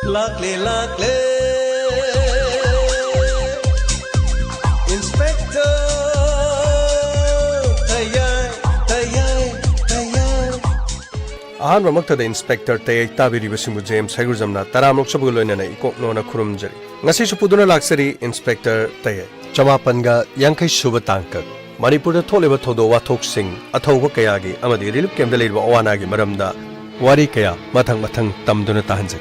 Lakle lakle Inspector Tayay Ahan Ramakta Inspector Tayay Tabiri Basimu James Hagurjamna Taramok Sabulona Ikoknona Kurumjari Ngasi Supuduna Laksari Inspector Tayay Chamapanga Yankai Suba Tankak Manipur Toleva Todo Watok Singh Athoba Kayagi Amadi Rilip Kemdaliba Owanagi Maramda Wari Kaya Matang Tamduna Tahanjak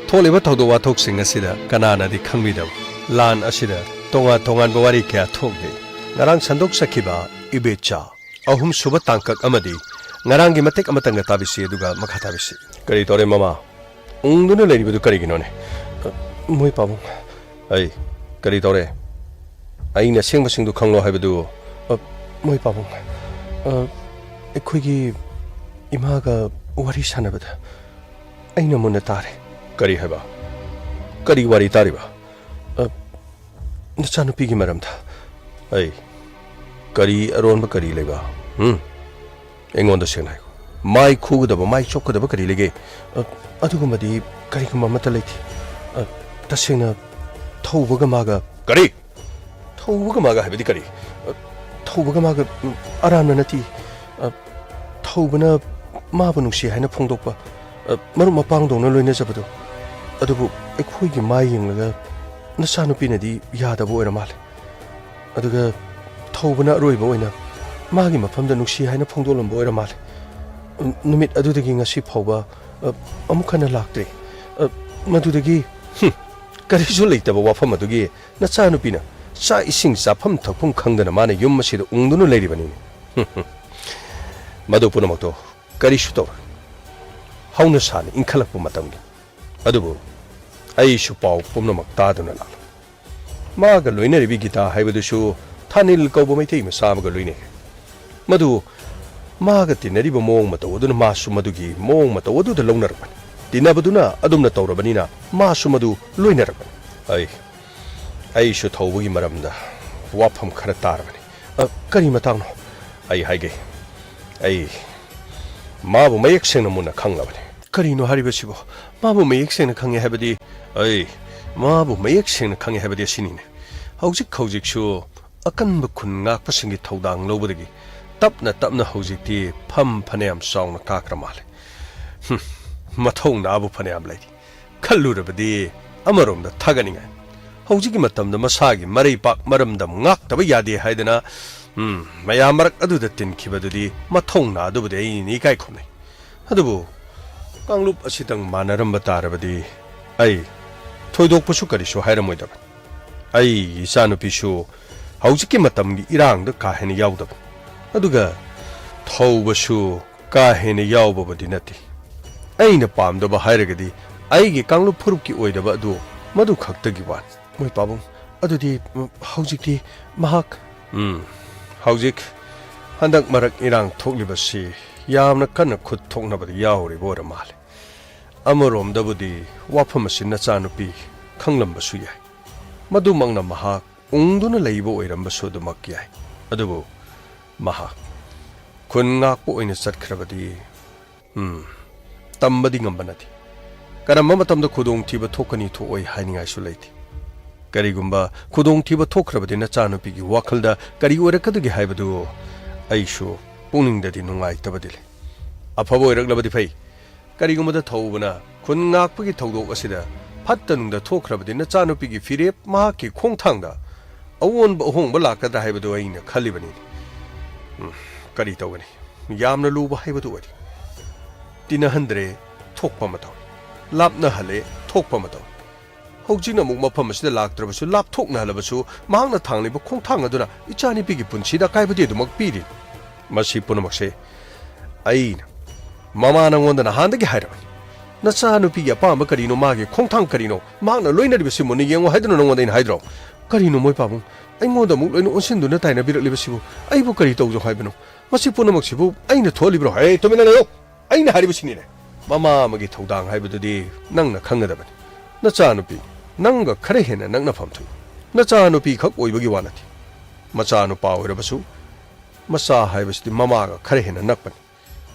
Toleva Todo Watok Singh Asida Kanana di Kangmidam Lan Asida Tonga Tongan Bawari Kaya Togde Narang Sandok Sakiba Ibecha Ahum Suba Tankak Amadi Narangi Matek Amatanga Tabisi Duga Makatabisi Karitore Mama Unduna Lady with Kariginone Muy Pabum Ay Karitore Aina Sing Sing to Kanglo Habadu Muy Pabum A quiggy Imaga Wari Sanabada Aina Munatari Kari Heba Kari Wari Tariba Nasanu Pigi Maramta Ay Kari Aron Bakari Lega Engon the Senai My Kugaba, my Chokada Bakari Lege Adugumadi Karikumamataliti Tasina Towagamaga Kari Towagamaga Habidikari Towagamaga Arananati Tobana Mabanushi Hana Pondopa Maruma Pando no Lunezabado Adubu Equigi Maying Nasanu Pinadi Yada Boeramal Aduga Tobana Roiboina Magima from the Nushi Hana Pondolan Boeramal Numit Adudaging a ship hoba Amukana Lakri Madudagi Karizulate of Wafamadugi Nasanu Pina Sa ising Sapam Tapum Kangana Mana Yumasi Undunu Lady Banin Madupunamoto Karishuto Haunasan in Kalapumatangi Adubu Aishupau Punamak Tadunala Maga Luinari Vigita Haibadushu Tanil Gobomate Masamaga Luine Madu Magati Neriba Mong Mato Duna Masu Madugi Mong Mato Wadu the Lonarban Dinabaduna Adumna Taurabanina Masumadu Luinaraban I should Howi Maramda Wapam Karatarabani Karimatano I Hage Ay Mabu may exen a muna kangabani. Karino Haribasibo, Mabu may exen a kangi habadi. Ay Mabu may exen a kangi habadi sinin. Howzik Howzik show a kanbukun nak passing Todang Lobody. Tapna Howzik tea, Pam Paneam song Kakramale. Matong Abu Paneam lady. Kalurabadi, Amarum the Taganinga. Howzikimatam the Masagi, Mari Pak Maramdam, Nak the Yadi Haidena. Mayamarak adu the tin kibadudi, Matona do the Nikai Kone. Adubu Kanglup Asitang Manarambatarabadi. Ay Toido Pusukari show Hiramuidab. Ay Sanupishu, Hausikimatam Irang the Kaheni Yaudab. Aduga Tobashu, Kaheni Yaubadinati. Ain a palm the Bahiragadi, I Kanglup Puruki Oidabadu, Madu Kaktagiwan. My babum, Adudi, Hausiki, Mahak. Howzik Handak Marak Irang Toglibasi, Yamna Kana could talk about the Yauri Boramal. Amorom Dabudi, Wapamasin Natsanupi, Kanglambasuya. Madumangna Mahak, Unduna Labo Irambaso the Makiai. Adubu Mahak Kungapo in a sat cravati. Tambadingambanati. Karamamatam the Kudong Tiba Tokani to Oi hiding isolate. Karigumba, Kudong Tiba Tokrabat in a Chanupigi, Wakalda, Kariurakadagi Haibadu, Aisho, Puning that in Nungai Tabadil. A Pavo Raglabadi Kariguma the Tovana, Kunakpigi Todo Asida, Patan the Tokrabat in a Chanupigi, Firip, Maki, Kongtanga. A one home Balaka the Haibadu in a Kalibani. Karitogani, Yamna Luba Haibadu. Tina Hundre, Tokpamato. Lapna Hale, Tokpamato. Hojina Mumapams the Lactrabasu, Lap Tokna Labasu, Manga Tangli, but Kontangaduna, Ichani Pigi Punchida Kaibadi to Mokpidi. Masi Punamoxe. Ain Mamana won the Handaki Hider. Nasanu Piga Pamba Carino Magi, Kontang Carino, Magna Luina Simoni, and I don't know what in Hydro. Carino Moipabum. I know the moon and Osindu Natina Bit Libasibu. I book Carito Hibano. Masi Punamoxibu, I ain't a Tolibro, hey, Tomino. I ain't Haribasine. Mamma Magito down Hibadu, Nanga Kangadaban. Nachanupi. Nanga Karehin and Nanga Pamtu. Nachanupi Kok Oibugiwanati. Machanu Power Basu. Masa Hibas the Mamaga, Karehin and Nakpan.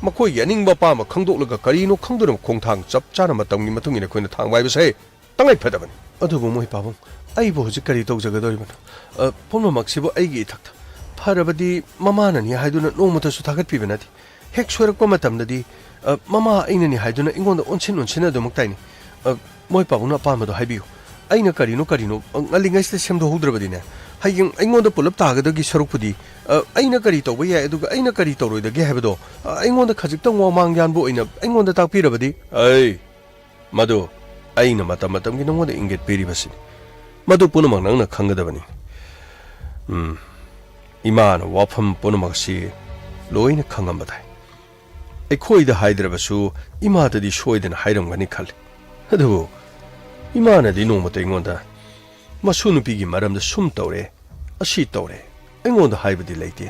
Makoi, Yaning Bapama, Kangdolaga, Carino, Kangdum, Kongtang, Chap Chanamatang, Matung in a Quinatang, why was hey? ꯇꯉꯥꯏ ꯐꯗꯕꯅꯤ ꯑꯗꯨꯕꯨ ꯃꯣꯏ ꯄꯥꯕꯨꯡ ꯑꯩꯕꯨ ꯍꯧꯖꯤꯛ ꯀꯔꯤ ꯇꯧꯖꯒꯗꯧꯔꯤꯕꯅꯣ ꯄꯨꯝꯅꯃꯛꯁꯤꯕꯨ ꯑꯩꯒꯤ ꯏꯊꯛꯇ ꯐꯔꯕꯗꯤ ꯃꯃꯥꯅꯅꯤ ꯍꯥꯏꯗꯨꯅ ꯅꯣꯡꯃꯇꯁꯨ ꯊꯥꯒꯠꯄꯤꯕ ꯅꯠꯇꯦ ꯍꯦꯛ ꯁꯣꯏꯔꯛꯄ ꯃꯇꯝꯗꯗꯤ ꯃꯃꯥ ꯑꯩꯅꯅꯤ ꯍꯥꯏꯗꯨꯅ ꯑꯩꯉꯣꯟꯗ ꯑꯣꯟꯁꯤꯟ ꯑꯗꯨꯃꯛ ꯇꯥꯏꯅꯤ ꯃꯣꯏ ꯄꯥꯕꯨꯡꯅ ꯑꯄꯥꯝꯕꯗꯣ ꯍꯥꯏꯕꯤꯌꯨ ꯑꯩꯅ ꯀꯔꯤꯅꯣ ꯉꯜꯂꯤꯉꯩꯁꯤꯗ ꯁꯦꯝꯗꯣꯛꯍꯧꯗ꯭ꯔꯕꯗꯤꯅꯦ ꯍꯌꯦꯡ ꯑꯩꯉꯣꯟꯗ ꯄꯨꯂꯞ ꯇꯥꯒꯗꯒꯤ ꯁꯔꯨꯛꯄꯨꯗꯤ ꯑꯩꯅ ꯀꯔꯤ ꯇꯧꯕ ꯌꯥꯏ ꯑꯗꯨꯒ ꯑꯩꯅ ꯀꯔꯤ ꯇꯧꯔꯣꯏꯗꯒꯦ ꯍꯥꯏꯕꯗꯣ ꯑꯩꯉꯣꯟꯗ ꯈꯖꯤꯛꯇꯪ ꯋꯥꯃꯥꯡ ꯌꯥꯟꯕ ꯑꯣꯏꯅ ꯑꯩꯉꯣꯟꯗ ꯇꯥꯛꯄꯤꯔꯕꯗꯤ ꯃꯗꯨ ꯑꯩꯅ ꯃꯇꯝ ꯃꯇꯝꯒꯤ ꯅꯉꯣꯟꯗ ꯏꯪꯒꯤꯠ ꯄꯤꯔꯤꯕꯁꯤꯅꯤ ꯃꯗꯨ ꯄꯨꯝꯅꯃꯛ ꯅꯪꯅ ꯈꯪꯒꯗꯕꯅꯤ ꯏꯃꯥꯅ ꯋꯥꯐꯝ ꯄꯨꯝꯅꯃꯛ ꯑꯁꯤ ꯂꯣꯏꯅ ꯈꯪꯉꯝꯕ ꯇꯥꯏ ꯑꯩꯈꯣꯏꯗ ꯍꯥꯏꯗ꯭ꯔꯕꯁꯨ ꯏꯃꯥꯗꯗꯤ ꯁꯣꯏꯗꯅ ꯍꯥꯏꯔꯝꯒꯅꯤ ꯈꯜꯂꯤ ꯑꯗꯨꯕꯨ ꯏꯃꯥꯅꯗꯤ ꯅꯣꯡꯃꯇ ꯑꯩꯉꯣꯟꯗ ꯃꯁꯨ ꯅꯨꯄꯤꯒꯤ ꯃꯔꯝꯗ ꯁꯨꯝ ꯇꯧꯔꯦ ꯑꯁꯤ ꯇꯧꯔꯦ ꯑꯩꯉꯣꯟꯗ ꯍꯥꯏꯕꯗꯤ ꯂꯩꯇꯦ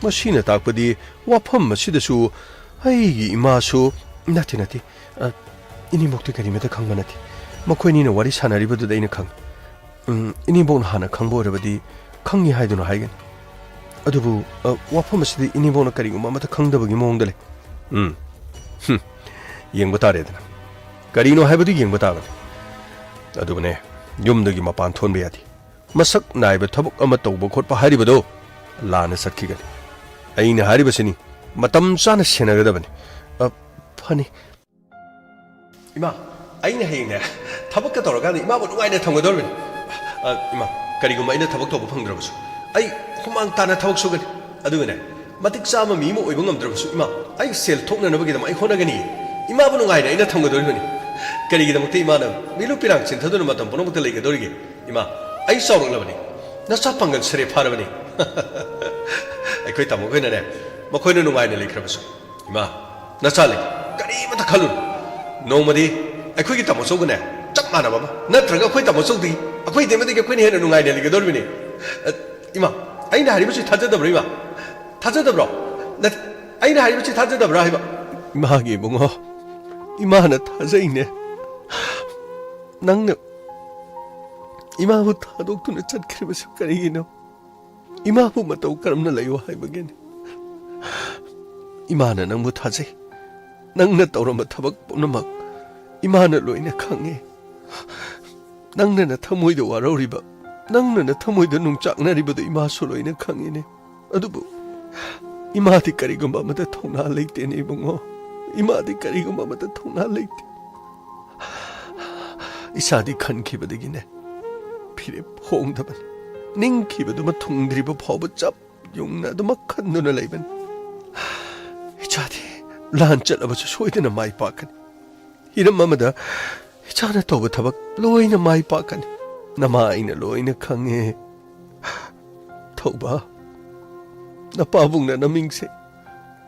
ꯃꯁꯤꯅ ꯇꯥꯛꯄꯗꯤ ꯋꯥꯐꯝ ꯑꯁꯤꯗꯁꯨ ꯑꯩꯒꯤ ꯏꯃꯥꯁꯨ ꯅꯠꯇꯦ ꯏꯅꯦꯝꯕꯣꯛꯇꯤ ꯀꯔꯤꯃꯠꯇ ꯈꯪꯕ ꯅꯠꯇꯦ ꯃꯈꯣꯏꯅꯤꯅ ꯋꯥꯔꯤ ꯁꯥꯟꯅꯔꯤꯕꯗꯨꯗ ꯑꯩꯅ ꯈꯪꯉꯤ ꯏꯅꯦꯝꯕꯣꯛꯅ ꯍꯥꯟꯅ ꯈꯪꯕ ꯑꯣꯏꯔꯕꯗꯤ ꯈꯪꯉꯤ ꯍꯥꯏꯗꯨꯅ ꯍꯥꯏꯒꯅꯤ ꯑꯗꯨꯕꯨ ꯋꯥꯐꯝ ꯑꯁꯤꯗꯤ ꯏꯅꯦꯝꯕꯣꯛꯅ ꯀꯔꯤꯒꯨꯝꯕ ꯑꯃꯠꯇ ꯈꯪꯗꯕꯒꯤ ꯃꯑꯣꯡꯗ ꯂꯩ ꯌꯦꯡꯕ ꯇꯥꯔꯦꯗꯅ ꯀꯔꯤꯅꯣ ꯍꯥꯏꯕꯗꯨ ꯌꯦꯡꯕ ꯇꯥꯕꯅꯤ ꯑꯗꯨꯕꯨꯅꯦ ꯌꯨꯝꯗꯒꯤ ꯃꯄꯥꯟ ꯊꯣꯟꯕ ꯌꯥꯗꯦ ꯃꯁꯛ ꯅꯥꯏꯕ ꯊꯕꯛ ꯑꯃ ꯇꯧꯕ ꯈꯣꯠꯄ ꯍꯥꯏꯔꯤꯕꯗꯣ ꯂꯥꯟꯅ ꯆꯠꯈꯤꯒꯅꯤ ꯑꯩꯅ ꯍꯥꯏꯔꯤꯕꯁꯤꯅꯤ ꯃꯇꯝ ꯆꯥꯅ ꯁꯦꯟꯅꯒꯗꯕꯅꯤ ꯐꯅꯤ ꯏꯃꯥ ꯑꯩꯅ ꯍꯌꯦꯡꯅꯦ ꯊꯕꯛꯀ ꯇꯧꯔꯀꯥꯟꯗ ꯏꯃꯥꯕꯨ ꯅꯨꯡꯉꯥꯏꯅ ꯊꯝꯒꯗꯧꯔꯤꯕꯅꯤ ꯏꯃꯥ ꯀꯔꯤꯒꯨꯝꯕ ꯑꯩꯅ ꯊꯕꯛ ꯇꯧꯕ ꯐꯪꯗ꯭ꯔꯕꯁꯨ ꯑꯩ ꯍꯨꯃꯥꯡ ꯇꯥꯅ ꯊꯕꯛ ꯁꯨꯒꯅꯤ ꯑꯗꯨꯒꯅꯦ ꯃꯇꯤꯛ ꯆꯥꯕ ꯃꯤ ꯑꯃ ꯑꯣꯏꯕ ꯉꯝꯗ꯭ꯔꯕꯁꯨ ꯏꯃꯥ ꯑꯩ ꯁꯦꯜ ꯊꯣꯛꯅꯅꯕꯒꯤꯗꯃꯛ ꯑꯩ ꯍꯣꯠꯅꯒꯅꯤ ꯏꯃꯥꯕꯨ ꯅꯨꯡꯉꯥꯏꯅ ꯑꯩꯅ ꯊꯝꯒꯗꯧꯔꯤꯕꯅꯤ ꯀꯔꯤꯒꯤꯗꯃꯛꯇ ꯏꯃꯥꯅ ꯃꯤꯂꯨ ꯄꯤꯔꯥꯡ ꯆꯤꯟꯊꯗꯨꯅ ꯃꯇꯝ ꯄꯨꯝꯅꯃꯛꯇ ꯂꯩꯒꯗꯧꯔꯤꯒꯦ ꯏꯃꯥ ꯑꯩ ꯆꯥꯎꯔꯛꯂꯕꯅꯤ ꯅꯆꯥ ꯄꯥꯡꯒꯜ ꯁꯔꯦ ꯐꯥꯔꯕꯅꯤ ꯑꯩꯈꯣꯏ ꯇꯥꯃꯣꯈꯣꯏꯅꯅꯦ ꯃꯈꯣꯏꯅ ꯅꯨꯡꯉꯥꯏꯅ ꯂꯩꯈ꯭ꯔꯕꯁꯨ ꯏꯃꯥ ꯅꯆꯥ ꯂꯩ ꯀꯔꯤꯃꯠꯇ ꯈꯜꯂꯨꯅꯨ ꯅꯣꯡꯃꯗꯤ ꯑꯩꯈꯣꯏꯒꯤ ꯇꯥꯃꯣꯆꯧꯒꯅꯦ ꯆꯞ ꯃꯥꯟꯅꯕ ꯑꯃ ꯅꯠꯇ꯭ꯔꯒ ꯑꯩꯈꯣꯏ ꯇꯥꯃꯣꯆꯧꯗꯒꯤ ꯑꯩꯈꯣꯏ ꯏꯇꯩꯃꯗꯒꯤ ꯑꯩꯈꯣꯏꯅ ꯍꯦꯟꯅ ꯅꯨꯡꯉꯥꯏꯅ ꯂꯩꯒꯗꯧꯔꯤꯕꯅꯤ ꯏꯃꯥ ꯑꯩꯅ ꯍꯥꯏꯔꯤꯕꯁꯤ ꯊꯥꯖꯗꯕ꯭ꯔꯣ ꯏꯃꯥ ꯊꯥꯖꯗꯕ꯭ꯔോ ꯑꯩꯅ ꯍꯥꯏꯔꯤꯕꯁꯤ ꯊꯥꯖꯗꯕ꯭ꯔꯥ ꯍꯥꯏꯕ ꯏꯃꯥꯒꯤ ꯏꯕꯨꯡꯉꯣ 이마하나 타자이네. 낭력 이마후 타독투는 짠크리바 습가리기노. 이마후 마따우 까람나 라이와 하이바겐. 이마하나 낭무 타자이. 낭나 떠오르마 타박 뽀나막. 이마하나 로이나 강해. 낭나나 타모이도 와라우리바. 낭나나 타모이도 농짝나리바도 이마소 로이나 강해네. 아두부. 이마디 까리고마 마다 통나 레이테네 이봉어. 이마디 까리고마 마다 통나 레이테. 이사디 칸키바데기네. 피레 포옹다반. 닝키바도마 통드리바 퍼버짭 용나도마 칸누나 레이반. 이자디 란짤라바서 소이드나 마이 빠칸. 이런 마마다 이자나 또버 타박 로이나 마이 빠칸. 나마이나 로이나 강해. 토바. 나 빠붕나 나밍세.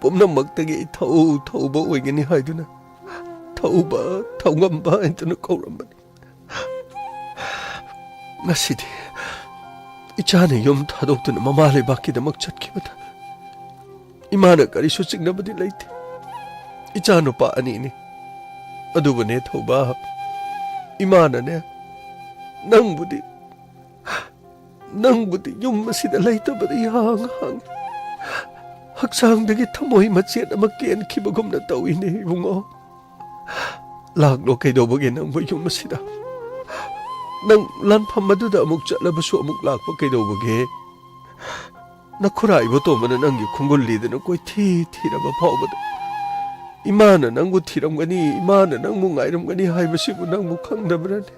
뽐나 먹다게 타우바 오이게니 하이두나. 타우바 타우감바 엔트나 거울람바니. ngasi디 ichane yom thadoktuna mamale bakidamak chatkhibada imana karisu chignabadi leite ichano pa ani ni adubane thoba imana ne nangbudi yum masida leitabadi hang haksangdagi thamoi machet ama ken khibagumna tawine ibungo laglo kaidobage nangbo yum masida nang lanpham maduda amuk chatlabasu amuk lakpa kaidobage nakhuraibo tomana nanggi khungul lidana koi thiraba phawbada imana nangbu thiramgani imana nangmu ngairamgani haibasibu nangbu khangdabrani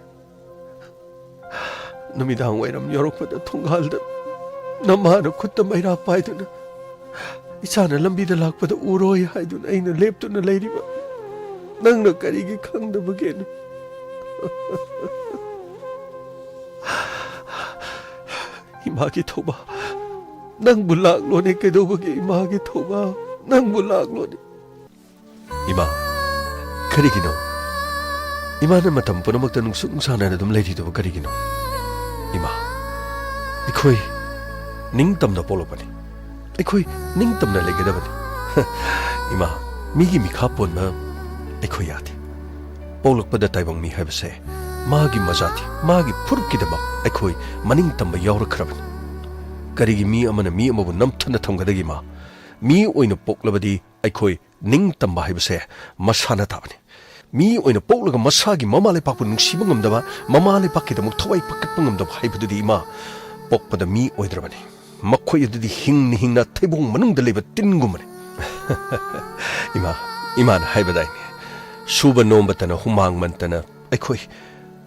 numidang wairam yorokpada thonghalda namana khutta maira paiduna ichana lambida lakpada uroi haiduna aina leptuna leiriba nangna karigi khangdabagena 이마기 토바 낭 불락로네 깨도보게 이마기 토바 낭 불락로네 이마 그리기노 이마는 마탐 보너먹다 눅숭사나나 좀 레디도 그리기노 이마 이코이 닝땀나 볼로바니 이코이 닝땀나 레게다바니 이마 미기 미카본나 이코이 야디 볼록바다 타이봉 미 하베세 마기 마자티 마기 푸르키데막 아이코이 마닝tam바 야우르크라바니 가리기 미 아마나 미 아마부 남탄나 탐가다기마 미 오이나 볶라바디 아이코이 닝tam바 하이베세 마사나 타바니 มีโอยนะปกแล้วก็มาซากิมาเลยปักปุ่นนุ่งชีบังงมดาวมาเลยปักกิดมุกทวายปักกิดบังงมดาวให้พุทธิมาปกปะดมีโอยดรบันีมักคุยดูดีหิงนี่หิงนะเทบุงมันนุ่งเดลิบตินกุมเลยอิมานะให้บดายเนี่ยชูบนโนมบัตนะหุมังมันตนะไอ้คุย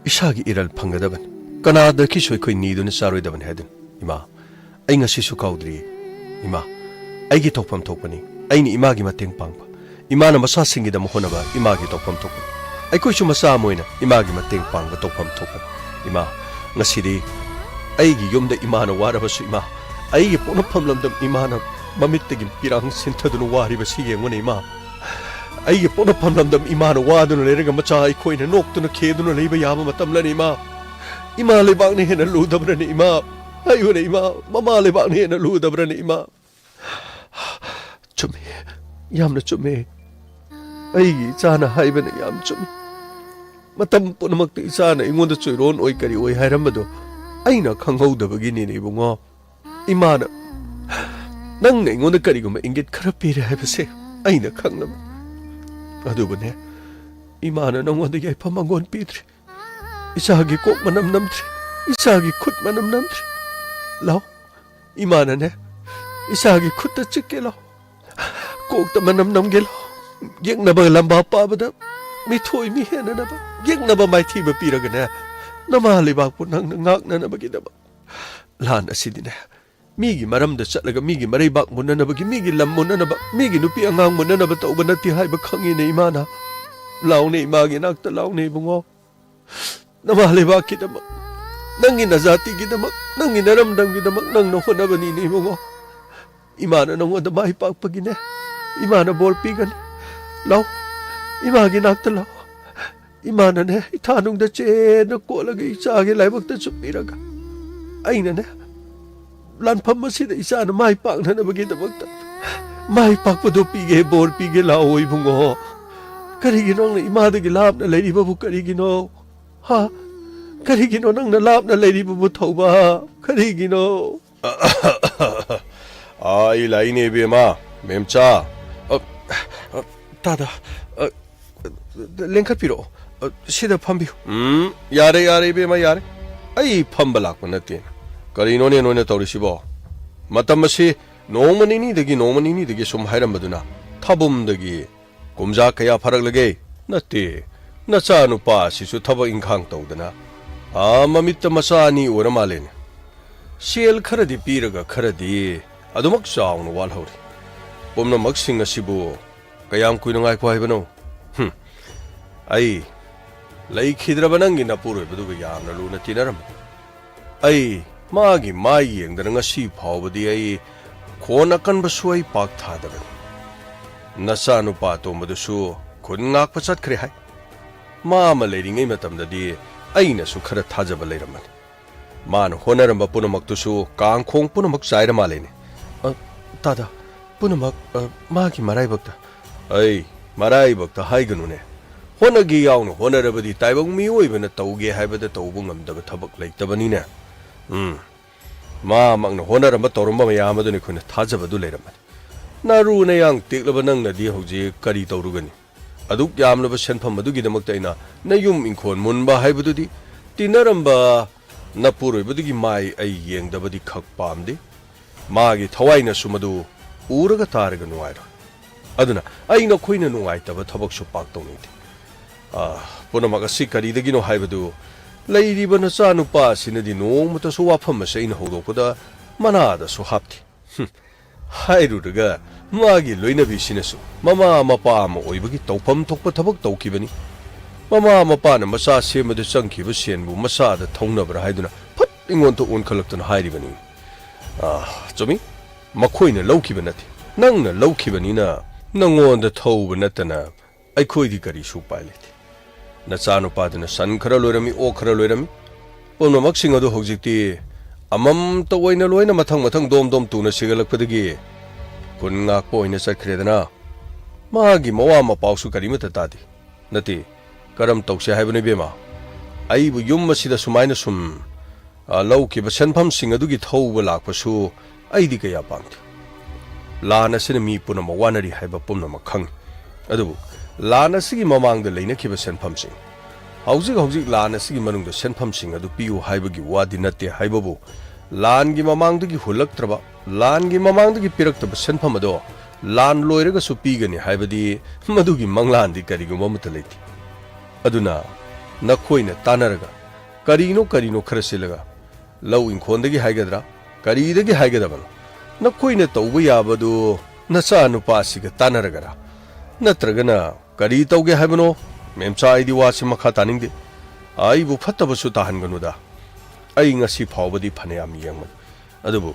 อิชากิอิรัลพังกดับันกันอาดคิช่วยคุยนีดุนสารุยดับันเฮดินอิมาไอ้เงาชิสุขาวดรีอิมาไอ้กิตกปั๊มทกปนีไอ้นี่อิมากิมาเต็งปังปะอิมานะมาซาสิงกิดามคนนะบะอิมากิตกปั๊มทกปนไอ้คุยชูมาซามวยนะอิมากิมาเต็งปังบะตกปั๊มทกปนอิมาเงาสิดีไอ้กิยมเดอิมานะวาระบะสุอิมาไอ้กิปนพัมลำดำอิมานะมามิตรกินปีรังสินทดุนวาริบะสิเกงวันอิมาไอ้กิปนพัมลำดำอิมานะวาดุนเลยระกมาจ่ายคุยนะนกตุนเคดุนเลยบะยามมาตำละนี่มาอิมาเลยบางนี่เห็นรู้ดับระนี่อิมาไอ้วันอิมาเลยบางนี่เห็นรู้ดับระนี่อิมาจุ่มยามนะจุ่มไอ้กิจานะให้เป็นยามจุ่มมาตำปนมักติจานะอิงวนจะช่วยร้อนโอยกะริโอยให้รำมาดูไอ้น่ะขังเอาดับกินนี่บุงอ่ะอิมานะนั่งในงอนกะริก็มาอิงเกตคราปีระให้ไปเสียไอ้น่ะขังน้ำอะดูบนเนี่ยอิมานะน้องวันที่ใหญ่พมังกรปีตรีอิสากิโกมันน้ำตรีอิสากิขุดมันน้ำตรีแล้วอิมานะเนี่ยอิสากิขุดตะจิกเกล้าโกกตะมันน้ำเกล้ายังนับลำบากป้าบดไม่ถอยไม่เห็นนะบ้ายังนับไม่ที่มาปีระกันเนี่ยน้ำมาเลยบางคนนั่งงักนั่นนะบ้ากินนะบ้าลานอสิดิเนี่ยมีกี่มารำเดชแล้วก็มีกี่มาเรียบักมุนนั่นนะบ้ากิมีกี่ลำมุนนั่นนะบ้ามีกี่นุปีอ่างมุนนั่นนะบ้าตัวบันนัดที่ให้บ้าขังยี่ในมานะเหล่านี้มากี่นักแต่เหล่านี้บุ้งอ๋อน้ำมาเลยบางกินนะบ้านั่งกินอาซาติกินนะบ้านั่งกินน้ำดำกินนะบ้านั่งนอนนะบ้านี่บุ้งอ๋ออิมานะน้องวันจะมาให้ปักปักกินเนี่ยอิมานะบอลปีกันเหล่าอิมากินนักแต่เหล่าอิมานะเนี่ยท่านุ่งเดชนกโกละกิจากิไหลบักตะจุปีระกันไอ้นั่นเนี่ยลันพัมมาสิได้อิสานไม่ปักนั่นนะบักตะบักตะไม่ปักปะดูปีเกบอลปีเกลาโอยพุงอ๋อกะริกินน้องเนี่ยอิมาตะกิลาบนั่นเลยดิบุกกะริกินน้องฮะกะริกินน้องนั่งนั่นลาบนั่นเลยดิบุทว่ากะริกินน้องไอ้ไหลนี่เบมาเมมจ้าตาดาเล่นขัดปีโรสิเดพัมบิวยาเรเบมายาเรไอ้พัมบลักมันนั่นเองกะลีโนเนี่ยตัวริชิบอมาตั้มมาสิโนมันนี่เด็กโนมันนี่เด็กสมหายรำบัดนะทับุมเด็กกุมจากขยะพารักเลกนั่นเองนั่นซานุป้าสิสุทับอิงขังตัวเดนะมามิตรมาซานี่โอรามาเลนเชลขรดีปีระกขรดีอะดูมักสาวน์วาลฮอรีผมน่ะมักสิงห์สิบูกยามคุยนงไอ้ควายบโนไอ้ไล่ขีดระบันังกินน่ะปูรุยบดูกยามน่ะลูน่ะทีน่ะรำไอ้มากิมาเยี่ยงแต่งก็สีพาวบดีไอ้คนนักกันบสวยปากท่าเดินนัสานุปาตัวมาดูสูคนงักประสัดครีให้มาเลยริงไอ้มาทำดีไอ้น่ะสุขระท่าจะบเลยรำมันมันหัวหน้ารำบปุณมักตุสูกางคงปุณมักใจรำมาเลยนี่ตาดาปุณมักมากิมาไรบักตาไอ้มาไรบักตาให้กันเนี่ยหัวหน้ากี่ยาวน์หัวหน้ารำบดีตายบังมีโอ้ยเป็นตัวเกี่ยให้บัดตัวบุ้งงำดับทับกเลยแต่บันนี้เนี่ยมามักนะหัวหน้ารำบตัวรำบไม่ยามมาดูนี่คนท่าจะบัดดูเลยรำมันน่ารู้ในยังติกระบันนั่งน่ะดีเขาจีกะดีตัวรู้กันนี่อดุกยามระบัดเชนพัมมาดูกินมักแต่น่ะนายยุ่มอิงคนมุนบ้าให้บัดดูดีตีน่ารำบนับปูรุยบัดกิไม่ไอเยี่ยงดับบัดขักปามดิมากิทวายน่ะสุมาดูอูรกตาร์กันนุ่งไอร์อดุนะไอ้น่ะคุยน่ะนุ่งไอแต่บัดทับกชุบปากตรงนี้ดิปุณมักสิกะดีดกินเอาให้บัดดูเลยดีบันซานุป้าสินะดิน้องมันจะสู้ว่าพัมมาเสียอินหูดอกก็มันอาจจะสู้ฮับทีให้รู้ดึกะมากิลอยนบีสินะสู้มาป้ามาโอ้ยบักตัวพัมทุกปะทับกตัวกี่บันนี้มาป้านะมาซาเสียมาดูสังคีบเสียนบุมาซาเดทงนับระให้ดูนะพัดอิงวันตัวอุ่นขลักตัวให้ดีบันนี้จอมีมาคุยเนี่ยเล่ากี่บันนัดนั่งเนี่ยเล่ากี่บันนี้นะนั่งวันเดทเอาบันนัดนะไอ้คุยดีกรีสูบไปเลยนัดซานุปาดนะสันขระลอยรามีโอขระลอยรามีปนมักสิงห์ดูหกจิตตีมัมตัวไว้นะลอยนะมาทั้งดมตูนะสิกลักพอดีคนงักป่วยนะสักเครียดนะมากิมาว่ามาเป่าสุกริมตตาดีนั่นทีกระมตกเสียให้บุญเบี้ยมาไอ้บุยุมมาสิดาสุไมนะสุมเล่ากี่บัชนพัมสิงห์ดูกิท้าวเวลาพัสูไอ้ดีกยาปังทีลานะสินมีปุ่นมาวานารีให้บัปุ่มนะมาขังอะดู ꯂꯥꯟ ꯑꯁꯤꯒꯤ ꯃꯃꯥꯡꯗ ꯂꯩꯅꯈꯤꯕ ꯁꯦꯟꯐꯝꯁꯤꯡ ꯍꯧꯖꯤꯛ ꯂꯥꯟ ꯑꯁꯤꯒꯤ ꯃꯅꯨꯡꯗ ꯁꯦꯟꯐꯝꯁꯤꯡ ꯑꯗꯨ ꯄꯤꯌꯨ ꯍꯥꯏꯕꯒꯤ ꯋꯥꯗꯤ ꯅꯠꯇꯦ ꯍꯥꯏꯕꯕꯨ ꯂꯥꯟꯒꯤ ꯃꯃꯥꯡꯗꯒꯤ ꯍꯨꯜꯂꯛꯇ꯭ꯔꯕ ꯂꯥꯟꯒꯤ ꯃꯃꯥꯡꯗꯒꯤ ꯄꯤꯔꯛꯇꯕ ꯁꯦꯟꯐꯝ ꯑꯗꯣ ꯂꯥꯟ ꯂꯣꯏꯔꯒꯁꯨ ꯄꯤꯒꯅꯤ ꯍꯥꯏꯕꯗꯤ ꯃꯗꯨꯒꯤ ꯃꯪꯂꯥꯟꯗꯤ ꯀꯔꯤꯒꯨꯝꯕ ꯑꯃꯠꯇ ꯂꯩꯇꯦ ꯑꯗꯨꯅ ꯅꯈꯣꯏꯅ ꯇꯥꯟꯅꯔꯒ ꯀꯔꯤꯅꯣ ꯈꯔ ꯁꯤꯜꯂꯒ ꯂꯧ ꯏꯪꯈꯣꯟꯗꯒꯤ ꯍꯥꯏꯒꯗ꯭ꯔꯥ ꯀꯔꯤꯗꯒꯤ ꯍꯥꯏꯒꯗꯕꯅꯣ ꯅꯈꯣꯏꯅ ꯇꯧꯕ ꯌꯥꯕꯗꯨ ꯅꯆꯥ ꯅꯨꯄꯥꯁꯤꯒ ꯇꯥꯟꯅꯔꯒꯔꯥ ꯅꯠꯇ꯭ꯔꯒꯅ ꯀꯔꯤ ꯇꯧꯒꯦ ꯍꯥꯏꯕꯅꯣ ꯃꯦꯝꯆꯥ ꯑꯩꯗꯤ ꯋꯥꯁꯤ ꯃꯈꯥ ꯇꯥꯅꯤꯡꯗꯦ ꯑꯩꯕꯨ ꯐꯠꯇꯕꯁꯨ ꯇꯥꯍꯟꯒꯅꯨꯗ ꯑꯩ ꯉꯁꯤ ꯐꯥꯎꯕꯗꯤ ꯐꯅꯌꯥꯝ ꯌꯦꯡꯕꯅꯤ ꯑꯗꯨꯕꯨ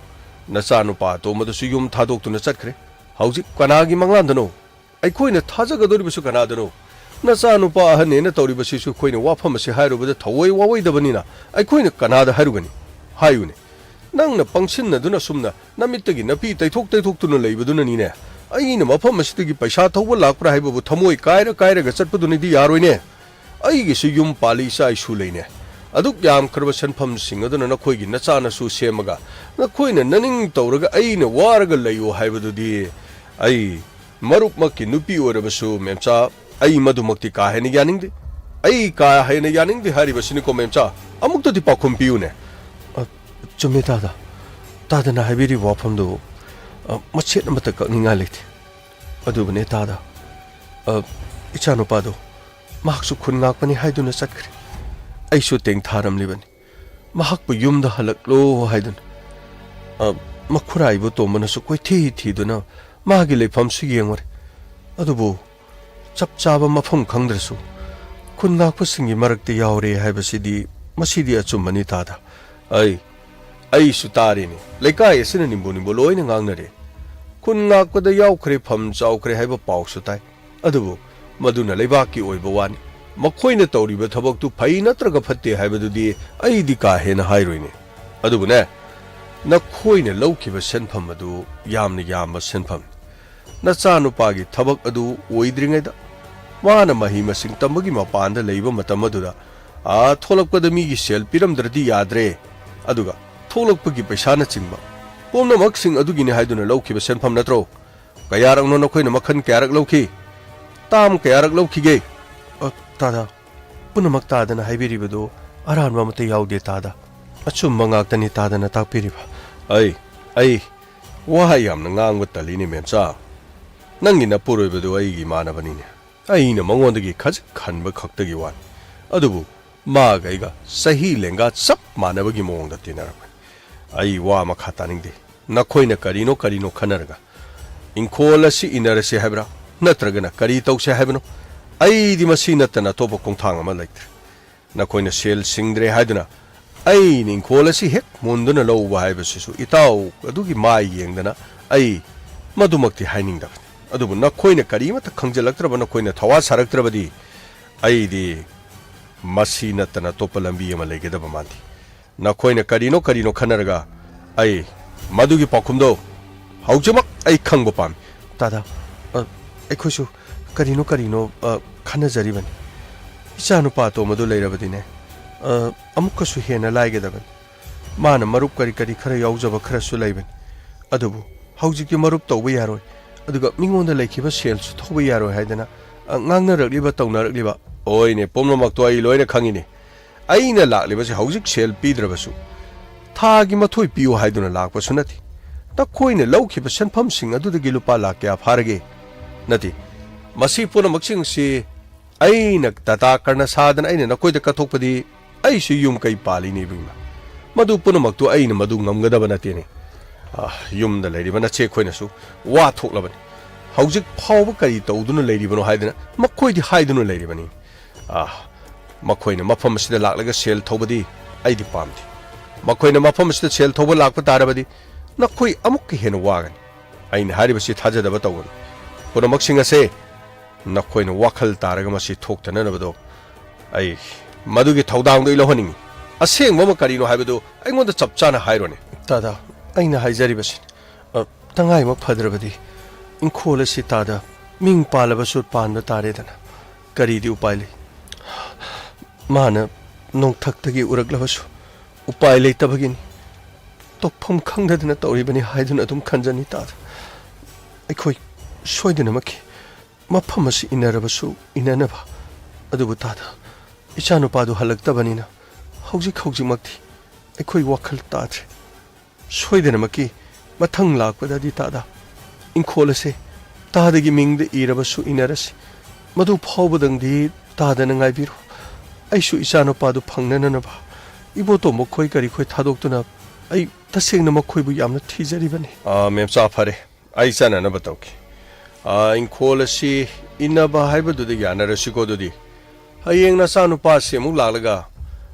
ꯅꯆꯥ ꯅꯨꯄꯥ ꯑꯇꯣꯝꯕꯗꯨꯁꯨ ꯌꯨꯝ ꯊꯥꯗꯣꯛꯇꯨꯅ ꯆꯠꯈ꯭ꯔꯦ ꯍꯧꯖꯤꯛ ꯀꯅꯥꯒꯤ ꯃꯪꯂꯥꯟꯗꯅꯣ ꯑꯩꯈꯣꯏꯅ ꯊꯥꯖꯒꯗꯧꯔꯤꯕꯁꯨ ꯀꯅꯥꯗꯅꯣ ꯅꯆꯥ ꯅꯨꯄꯥ ꯑꯍꯟꯅꯦꯅ ꯇꯧꯔꯤꯕꯁꯤꯁꯨ ꯑꯩꯈꯣꯏꯅ ꯋꯥꯐꯝ ꯑꯁꯤ ꯍꯥꯏꯔꯨꯕꯗ ꯊꯑꯣꯏ ꯋꯥꯋꯣꯏꯗꯕꯅꯤꯅ ꯑꯩꯈꯣꯏꯅ ꯀꯅꯥꯗ ꯍꯥꯏꯔꯨꯒꯅꯤ ꯍꯥꯏꯌꯨꯅꯦ ꯅꯪꯅ ꯄꯪꯁꯤꯟꯅꯗꯨꯅ ꯁꯨꯝꯅ ꯅꯃꯤꯠꯇꯒꯤ ꯅꯄꯤ ꯇꯩꯊꯣꯛꯇꯨꯅ ꯂꯩꯕꯗꯨꯅꯅꯤꯅꯦ ꯑꯩꯅ ꯃꯐꯝ ꯑꯁꯤꯗꯒꯤ ꯄꯩꯁꯥ ꯊꯧꯕ ꯂꯥꯛꯄ꯭ꯔꯥ ꯍꯥꯏꯕꯕꯨ ꯊꯃꯣꯏ ꯀꯥꯏꯔꯒ ꯆꯠꯄꯗꯨꯅꯗꯤ ꯌꯥꯔꯣꯏꯅꯦ ꯑꯩꯒꯤꯁꯨ ꯌꯨꯝ ꯄꯥꯜꯂꯤ ꯏꯆꯥ ꯏꯁꯨ ꯂꯩꯅꯦ ꯑꯗꯨꯛ ꯌꯥꯝꯈ꯭ꯔꯕ ꯁꯦꯟꯐꯝꯁꯤꯡ ꯑꯗꯨꯅ ꯅꯈꯣꯏꯒꯤ ꯅꯆꯥꯅꯁꯨ ꯁꯦꯝꯃꯒ ꯅꯈꯣꯏꯅ ꯅꯅꯤꯡ ꯇꯧꯔꯒ ꯑꯩꯅ ꯋꯥꯔꯒ ꯂꯩꯌꯣ ꯍꯥꯏꯕꯗꯨꯗꯤ ꯑꯩ ꯃꯔꯨꯞꯃꯛꯀꯤ ꯅꯨꯄꯤ ꯑꯣꯏꯔꯕꯁꯨ ꯃꯦꯝꯆꯥ ꯑꯩ ꯃꯗꯨꯃꯛꯇꯤ ꯀꯥ ꯍꯦꯟꯅ ꯌꯥꯅꯤꯡꯗꯦ ꯑꯩ ꯀꯥ ꯍꯦꯟꯅ ꯌꯥꯅꯤꯡꯗꯦ ꯍꯥꯏꯔꯤꯕꯁꯤꯅꯤꯀꯣ ꯃꯦꯝꯆꯥ ꯑꯃꯨꯛꯇꯗꯤ ꯄꯥꯎꯈꯨꯝ ꯄꯤꯌꯨꯅꯦ ꯆꯨꯝꯃꯦ ꯇꯥꯗꯅ ꯍꯥꯏꯕꯤꯔꯤꯕ ꯋꯥꯐꯝꯗꯨ ꯃꯆꯦꯠ ꯑꯃꯠꯇ ꯀꯛꯅꯤꯡꯉꯥꯏ ꯂꯩꯇꯦ ꯑꯗꯨꯕꯨꯅꯦ ꯇꯥꯗ ꯏꯆꯥꯅꯨꯄꯥꯗꯣ ꯃꯍꯥꯛꯁꯨ ꯈꯨꯟ ꯉꯥꯛꯄꯅꯤ ꯍꯥꯏꯗꯨꯅ ꯆꯠꯈ꯭ꯔꯦ ꯑꯩꯁꯨ ꯇꯦꯡꯊꯥꯔꯝꯂꯤꯕꯅꯤ ꯃꯍꯥꯛꯄꯨ ꯌꯨꯝꯗ ꯍꯜꯂꯛꯂꯣ ꯍꯥꯏꯗꯨꯅ ꯃꯈꯨꯔꯥꯏꯕ ꯇꯣꯝꯕꯅꯁꯨ ꯀꯣꯏꯊꯤ ꯊꯤꯗꯨꯅ ꯃꯥꯒꯤ ꯂꯩꯐꯝꯁꯨ ꯌꯦꯡꯉꯨꯔꯦ ꯑꯗꯨꯕꯨ ꯆꯞ ꯆꯥꯕ ꯃꯐꯝ ꯈꯪꯗ꯭ꯔꯁꯨ ꯈꯨꯟ ꯉꯥꯛꯄꯁꯤꯡꯒꯤ ꯃꯔꯛꯇ ꯌꯥꯎꯔꯦ ꯍꯥꯏꯕꯁꯤꯗꯤ ꯃꯁꯤꯗꯤ ꯑꯆꯨꯝꯕꯅꯤ ꯇꯥꯗ ꯑꯩꯁꯨ ꯇꯥꯔꯤꯅꯤ ꯂꯩꯀꯥꯏ ꯑꯁꯤꯅ ꯅꯤꯝꯕꯨ ꯂꯣꯏꯅ ꯉꯥꯡꯅꯔꯦ ꯈꯨꯟ ꯉꯥꯛꯄꯗ ꯌꯥꯎꯈ꯭ꯔꯦ ꯐꯝ ꯆꯥꯎꯈ꯭ꯔꯦ ꯍꯥꯏꯕ ꯄꯥꯎꯁꯨ ꯇꯥꯏ ꯑꯗꯨꯕꯨ ꯃꯗꯨꯅ ꯂꯩꯕꯥꯛꯀꯤ ꯑꯣꯏꯕ ꯋꯥꯅꯤ ꯃꯈꯣꯏꯅ ꯇꯧꯔꯤꯕ ꯊꯕꯛꯇꯨ ꯐꯩ ꯅꯠꯇ꯭ꯔꯒ ꯐꯠꯇꯦ ꯍꯥꯏꯕꯗꯨꯗꯤ ꯑꯩꯗꯤ ꯀꯥ ꯍꯦꯟꯅ ꯍꯥꯏꯔꯣꯏꯅꯦ ꯑꯗꯨꯕꯨꯅꯦ ꯅꯈꯣꯏꯅ ꯂꯧꯈꯤꯕ ꯁꯦꯟꯐꯝ ꯑꯗꯨ ꯌꯥꯝꯅ ꯌꯥꯝꯕ ꯁꯦꯟꯐꯝꯅꯤ ꯅꯆꯥꯅꯨꯄꯥꯒꯤ ꯊꯕꯛ ꯑꯗꯨ ꯑꯣꯏꯗ꯭ꯔꯤꯉꯩꯗ ꯃꯥꯅ ꯃꯍꯩ ꯃꯁꯤꯡ ꯇꯝꯕꯒꯤ ꯃꯄꯥꯟꯗ ꯂꯩꯕ ꯃꯇꯝ ꯑꯗꯨꯗ ꯊꯣꯛꯂꯛꯄꯗ ꯃꯤꯒꯤ ꯁꯦꯜ ꯄꯤꯔꯝꯗ꯭ꯔꯗꯤ ꯌꯥꯗ꯭ꯔꯦ ꯑꯗꯨꯒ ꯊꯣꯛꯂꯛꯄꯒꯤ ꯄꯩꯁꯥꯅꯆꯤꯡꯕ ꯄꯨꯝꯅꯃꯛꯁꯤꯡ ꯑꯗꯨꯒꯤꯅꯤ ꯍꯥꯏꯗꯨꯅ ꯂꯧꯈꯤꯕ ꯁꯦꯟꯐꯝ ꯅꯠꯇ꯭ꯔꯣ ꯀꯌꯥꯔꯛꯅꯣ ꯅꯈꯣꯏꯅ ꯃꯈꯟ ꯀꯌꯥꯔꯛ ꯂꯧꯈꯤ ꯇꯥꯝ ꯀꯌꯥꯔꯛ ꯂꯧꯈꯤꯒꯦ ꯇꯥꯗ ꯄꯨꯝꯅꯃꯛ ꯇꯥꯗꯅ ꯍꯥꯏꯕꯤꯔꯤꯕꯗꯨ ꯑꯔꯥꯟꯕ ꯑꯃꯠꯇ ꯌꯥꯎꯗꯦ ꯇꯥꯗ ꯑꯆꯨꯝꯕ ꯉꯥꯛꯇꯅꯤ ꯇꯥꯗꯅ ꯇꯥꯛꯄꯤꯔꯤꯕ ꯑꯩ ꯋꯥ ꯌꯥꯝꯅ ꯉꯥꯡꯕ ꯇꯜꯂꯤꯅꯦ ꯃꯦꯝꯆꯥ ꯅꯪꯒꯤ ꯅꯄꯨꯔꯣꯏꯕꯗꯨ ꯑꯩꯒꯤ ꯏꯃꯥꯟꯅꯕꯅꯤꯅꯦ ꯑꯩꯅ ꯃꯉꯣꯟꯗꯒꯤ ꯈꯖꯤꯛ ꯈꯟꯕ ꯈꯛꯇꯒꯤ ꯋꯥꯅꯤ ꯑꯗꯨꯕꯨ ꯃꯥꯒ ꯑꯩꯒ ꯆꯍꯤ ꯂꯦꯡꯒꯥ ꯆꯞ ꯃꯥꯟꯅꯕꯒꯤ ꯃꯑꯣꯡꯗ ꯇꯤꯟꯅꯔꯛꯄꯅꯤ ꯑꯩ ꯋꯥ ꯃꯈꯥ ꯇꯥꯅꯤꯡꯗꯦ ꯅꯈꯣꯏꯅ ꯀꯔꯤꯅꯣ ꯈꯟꯅꯔꯒ ꯏꯪꯈꯣꯜ ꯑꯁꯤ ꯏꯟꯅꯔꯁꯦ ꯍꯥꯏꯕ꯭ꯔꯥ ꯅꯠꯇ꯭ꯔꯒꯅ ꯀꯔꯤ ꯇꯧꯁꯦ ꯍꯥꯏꯕꯅꯣ ꯑꯩꯗꯤ ꯃꯁꯤ ꯅꯠꯇꯅ ꯑꯇꯣꯞꯄ ꯈꯣꯡꯊꯥꯡ ꯑꯃ ꯂꯩꯇ꯭ꯔꯦ ꯅꯈꯣꯏꯅ ꯁꯦꯜ ꯁꯤꯡꯗ꯭ꯔꯦ ꯍꯥꯏꯗꯨꯅ ꯑꯩꯅ ꯏꯪꯈꯣꯜ ꯑꯁꯤ ꯍꯦꯛ ꯃꯨꯟꯗꯨꯅ ꯂꯧꯕ ꯍꯥꯏꯕꯁꯤꯁꯨ ꯏꯇꯥꯎ ꯑꯗꯨꯒꯤ ꯃꯥꯏ ꯌꯦꯡꯗꯅ ꯑꯩ ꯃꯗꯨꯃꯛꯇꯤ ꯍꯥꯏꯅꯤꯡꯗꯕꯅꯤ ꯑꯗꯨꯕꯨ ꯅꯈꯣꯏꯅ ꯀꯔꯤꯃꯠꯇ ꯈꯪꯖꯤꯜꯂꯛꯇ꯭ꯔꯕ ꯅꯈꯣꯏꯅ ꯊꯋꯥ ꯁꯥꯔꯛꯇ꯭ꯔꯕꯗꯤ ꯑꯩꯗꯤ ꯃꯁꯤ ꯅꯠꯇꯅ ꯑꯇꯣꯞꯄ ꯂꯝꯕꯤ ꯑꯃ ꯂꯩꯒꯗꯕ ꯃꯥꯟꯗꯦ ꯅꯈꯣꯏꯅ ꯀꯔꯤꯅꯣ ꯈꯟꯅꯔꯒ ꯑꯩ ꯃꯗꯨꯒꯤ ꯄꯥꯎꯈꯨꯝꯗꯣ ꯍꯧꯖꯤꯛꯃꯛ ꯑꯩ ꯈꯪꯕ ꯄꯥꯝꯃꯤ ꯇꯥꯗ ꯑꯩꯈꯣꯏꯁꯨ ꯀꯔꯤꯅꯣ ꯈꯟꯅꯖꯔꯤꯕꯅꯤ ꯏꯆꯥꯅꯨꯄꯥ ꯑꯇꯣꯝꯕꯗꯨ ꯂꯩꯔꯕꯗꯤꯅꯦ ꯑꯃꯨꯛꯀꯁꯨ ꯍꯦꯟꯅ ꯂꯥꯏꯒꯗꯕꯅꯤ ꯃꯥꯅ ꯃꯔꯨꯞ ꯀꯔꯤ ꯈꯔ ꯌꯥꯎꯖꯕ ꯈꯔꯁꯨ ꯂꯩꯕꯅꯤ ꯑꯗꯨꯕꯨ ꯍꯧꯖꯤꯛꯇꯤ ꯃꯔꯨꯞ ꯇꯧꯕ ꯌꯥꯔꯣꯏ ꯑꯗꯨꯒ ꯃꯤꯉꯣꯟꯗ ꯂꯩꯈꯤꯕ ꯁꯦꯜꯁꯨ ꯊꯧꯕ ꯌꯥꯔꯣꯏ ꯍꯥꯏꯗꯅ ꯉꯥꯡꯅꯔꯛꯂꯤꯕ ꯇꯧꯅꯔꯛꯂꯤꯕ ꯍꯣꯏꯅꯦ ꯄꯨꯝꯅꯃꯛꯇꯣ ꯑꯩ ꯂꯣꯏꯅ ꯈꯪꯉꯤꯅꯦ ꯑꯩꯅ ꯂꯥꯛꯂꯤꯕꯁꯤ ꯍꯧꯖꯤꯛ ꯁꯦꯜ ꯄꯤꯗ꯭ꯔꯕꯁꯨ ꯊꯥꯒꯤ ꯃꯊꯣꯏ ꯄꯤꯌꯨ ꯍꯥꯏꯗꯨꯅ ꯂꯥꯛꯄꯁꯨ ꯅꯠꯇꯦ ꯅꯈꯣꯏꯅ ꯂꯧꯈꯤꯕ ꯁꯦꯟꯐꯝꯁꯤꯡ ꯑꯗꯨꯗꯒꯤ ꯂꯨꯄꯥ ꯂꯥꯛ ꯀꯌꯥ ꯐꯥꯔꯒꯦ ꯅꯠꯇꯦ ꯃꯁꯤ ꯄꯨꯝꯅꯃꯛꯁꯤꯡꯁꯤ ꯑꯩꯅ ꯇꯥꯇꯥ ꯀꯔꯅ ꯁꯥꯗꯅ ꯑꯩꯅ ꯅꯈꯣꯏꯗ ꯀꯠꯊꯣꯛꯄꯗꯤ ꯑꯩꯁꯨ ꯌꯨꯝ ꯀꯩ ꯄꯥꯜꯂꯤꯅꯦ ꯏꯕꯨꯡꯅ ꯃꯗꯨ ꯄꯨꯝꯅꯃꯛꯇꯨ ꯑꯩꯅ ꯃꯗꯨ ꯉꯝꯒꯗꯕ ꯅꯠꯇꯦꯅꯦ ꯌꯨꯝꯗ ꯂꯩꯔꯤꯕ ꯅꯆꯦ ꯈꯣꯏꯅꯁꯨ ꯋꯥ ꯊꯣꯛꯂꯕꯅꯤ ꯍꯧꯖꯤꯛ ꯐꯥꯎꯕ ꯀꯔꯤ ꯇꯧꯗꯨꯅ ꯂꯩꯔꯤꯕꯅꯣ ꯍꯥꯏꯗꯅ ꯃꯈꯣꯏꯗꯤ ꯍꯥꯏꯗꯨꯅ ꯂꯩꯔꯤꯕꯅꯤ ꯃꯈꯣꯏꯅ ꯃꯐꯝ ꯑꯁꯤꯗ ꯂꯥꯛꯂꯒ ꯁꯦꯜ ꯊꯧꯕꯗꯤ ꯑꯩꯗꯤ ꯄꯥꯝꯗꯦ ꯃꯈꯣꯏꯅ ꯃꯐꯝ ꯑꯁꯤꯗ ꯁꯦꯜ ꯊꯧꯕ ꯂꯥꯛꯄ ꯇꯥꯔꯕꯗꯤ ꯅꯈꯣꯏ ꯑꯃꯨꯛꯀ ꯍꯦꯟꯅ ꯋꯥꯒꯅꯤ ꯑꯩꯅ ꯍꯥꯏꯔꯤꯕꯁꯤ ꯊꯥꯖꯗꯕ ꯇꯧꯒꯅꯨ ꯄꯨꯝꯅꯃꯛꯁꯤꯡ ꯑꯁꯦ ꯅꯈꯣꯏꯅ ꯋꯥꯈꯜ ꯇꯥꯔꯒ ꯃꯁꯤ ꯊꯣꯛꯇꯅꯅꯕꯗꯣ ꯑꯩ ꯃꯗꯨꯒꯤ ꯊꯧꯗꯥꯡꯗꯣ ꯑꯩ ꯂꯧꯍꯟꯅꯤꯡꯉꯤ ꯑꯁꯦꯡꯕ ꯑꯃ ꯀꯔꯤꯅꯣ ꯍꯥꯏꯕꯗꯨ ꯑꯩꯉꯣꯟꯗ ꯆꯞ ꯆꯥꯅ ꯍꯥꯏꯔꯣꯅꯦ ꯇꯥꯗ ꯑꯩꯅ ꯍꯥꯏꯖꯔꯤꯕꯁꯤꯅꯤ ꯇꯉꯥꯏꯃꯛ ꯐꯗ꯭ꯔꯕꯗꯤ ꯏꯪꯈꯣꯜ ꯑꯁꯤ ꯇꯥꯗ ꯃꯤꯡ ꯄꯥꯜꯂꯕꯁꯨ ꯄꯥꯟꯕ ꯇꯥꯔꯦꯗꯅ ꯀꯔꯤꯗꯤ ꯎꯄꯥꯏ ꯂꯩ ꯃꯥꯅ ꯅꯣꯡꯊꯛꯇꯒꯤ ꯎꯔꯛꯂꯕꯁꯨ ꯎꯄꯥꯏ ꯂꯩꯇꯕꯒꯤꯅꯤ ꯇꯧꯐꯝ ꯈꯪꯗꯗꯅ ꯇꯧꯔꯤꯕꯅꯤ ꯍꯥꯏꯗꯨꯅ ꯑꯗꯨꯝ ꯈꯟꯖꯅꯤ ꯇꯥꯗ ꯑꯩꯈꯣꯏ ꯁꯣꯏꯗꯅꯃꯛꯀꯤ ꯃꯐꯝ ꯑꯁꯤ ꯏꯟꯅꯔꯕꯁꯨ ꯏꯟꯅꯅꯕ ꯑꯗꯨꯕꯨ ꯇꯥꯗ ꯏꯆꯥꯅꯨꯄꯥꯗꯨ ꯍꯜꯂꯛꯇꯕꯅꯤꯅ ꯍꯧꯖꯤꯛꯃꯛꯇꯤ ꯑꯩꯈꯣꯏ ꯋꯥꯈꯜ ꯇꯥꯗ꯭ꯔꯦ ꯁꯣꯏꯗꯅꯃꯛꯀꯤ ꯃꯊꯪ ꯂꯥꯛꯄꯗꯗꯤ ꯇꯥꯗ ꯏꯪꯈꯣꯜ ꯑꯁꯦ ꯇꯥꯗꯒꯤ ꯃꯤꯡꯗ ꯏꯔꯕꯁꯨ ꯏꯟꯅꯔꯁꯤ ꯃꯗꯨ ꯐꯥꯎꯕꯗꯪꯗꯤ ꯇꯥꯗꯅ ꯉꯥꯏꯕꯤꯔꯣ ꯑꯩꯁꯨ ꯏꯆꯥꯅꯨꯄꯥꯗꯨ ꯐꯪꯅꯅꯕ ꯏꯕꯣꯇꯣꯝꯕ ꯈꯣꯏ ꯀꯔꯤ ꯈꯣꯏ ꯊꯥꯗꯣꯛꯇꯨꯅ ꯑꯩ ꯇꯁꯦꯡꯅ ꯃꯈꯣꯏꯕꯨ ꯌꯥꯝꯅ ꯊꯤꯖꯔꯤꯕꯅꯤ ꯃꯦꯝꯆꯥ ꯐꯔꯦ ꯑꯩ ꯆꯠꯅꯅꯕ ꯇꯧꯈꯤ ꯏꯪꯈꯣꯜ ꯑꯁꯤ ꯏꯟꯅꯕ ꯍꯥꯏꯕꯗꯨꯗ ꯌꯥꯅꯔꯁꯤꯀꯣ ꯑꯗꯨꯗꯤ ꯍꯌꯦꯡ ꯅꯆꯥꯅꯨꯄꯥꯁꯤ ꯑꯃꯨꯛ ꯂꯥꯛꯂꯒ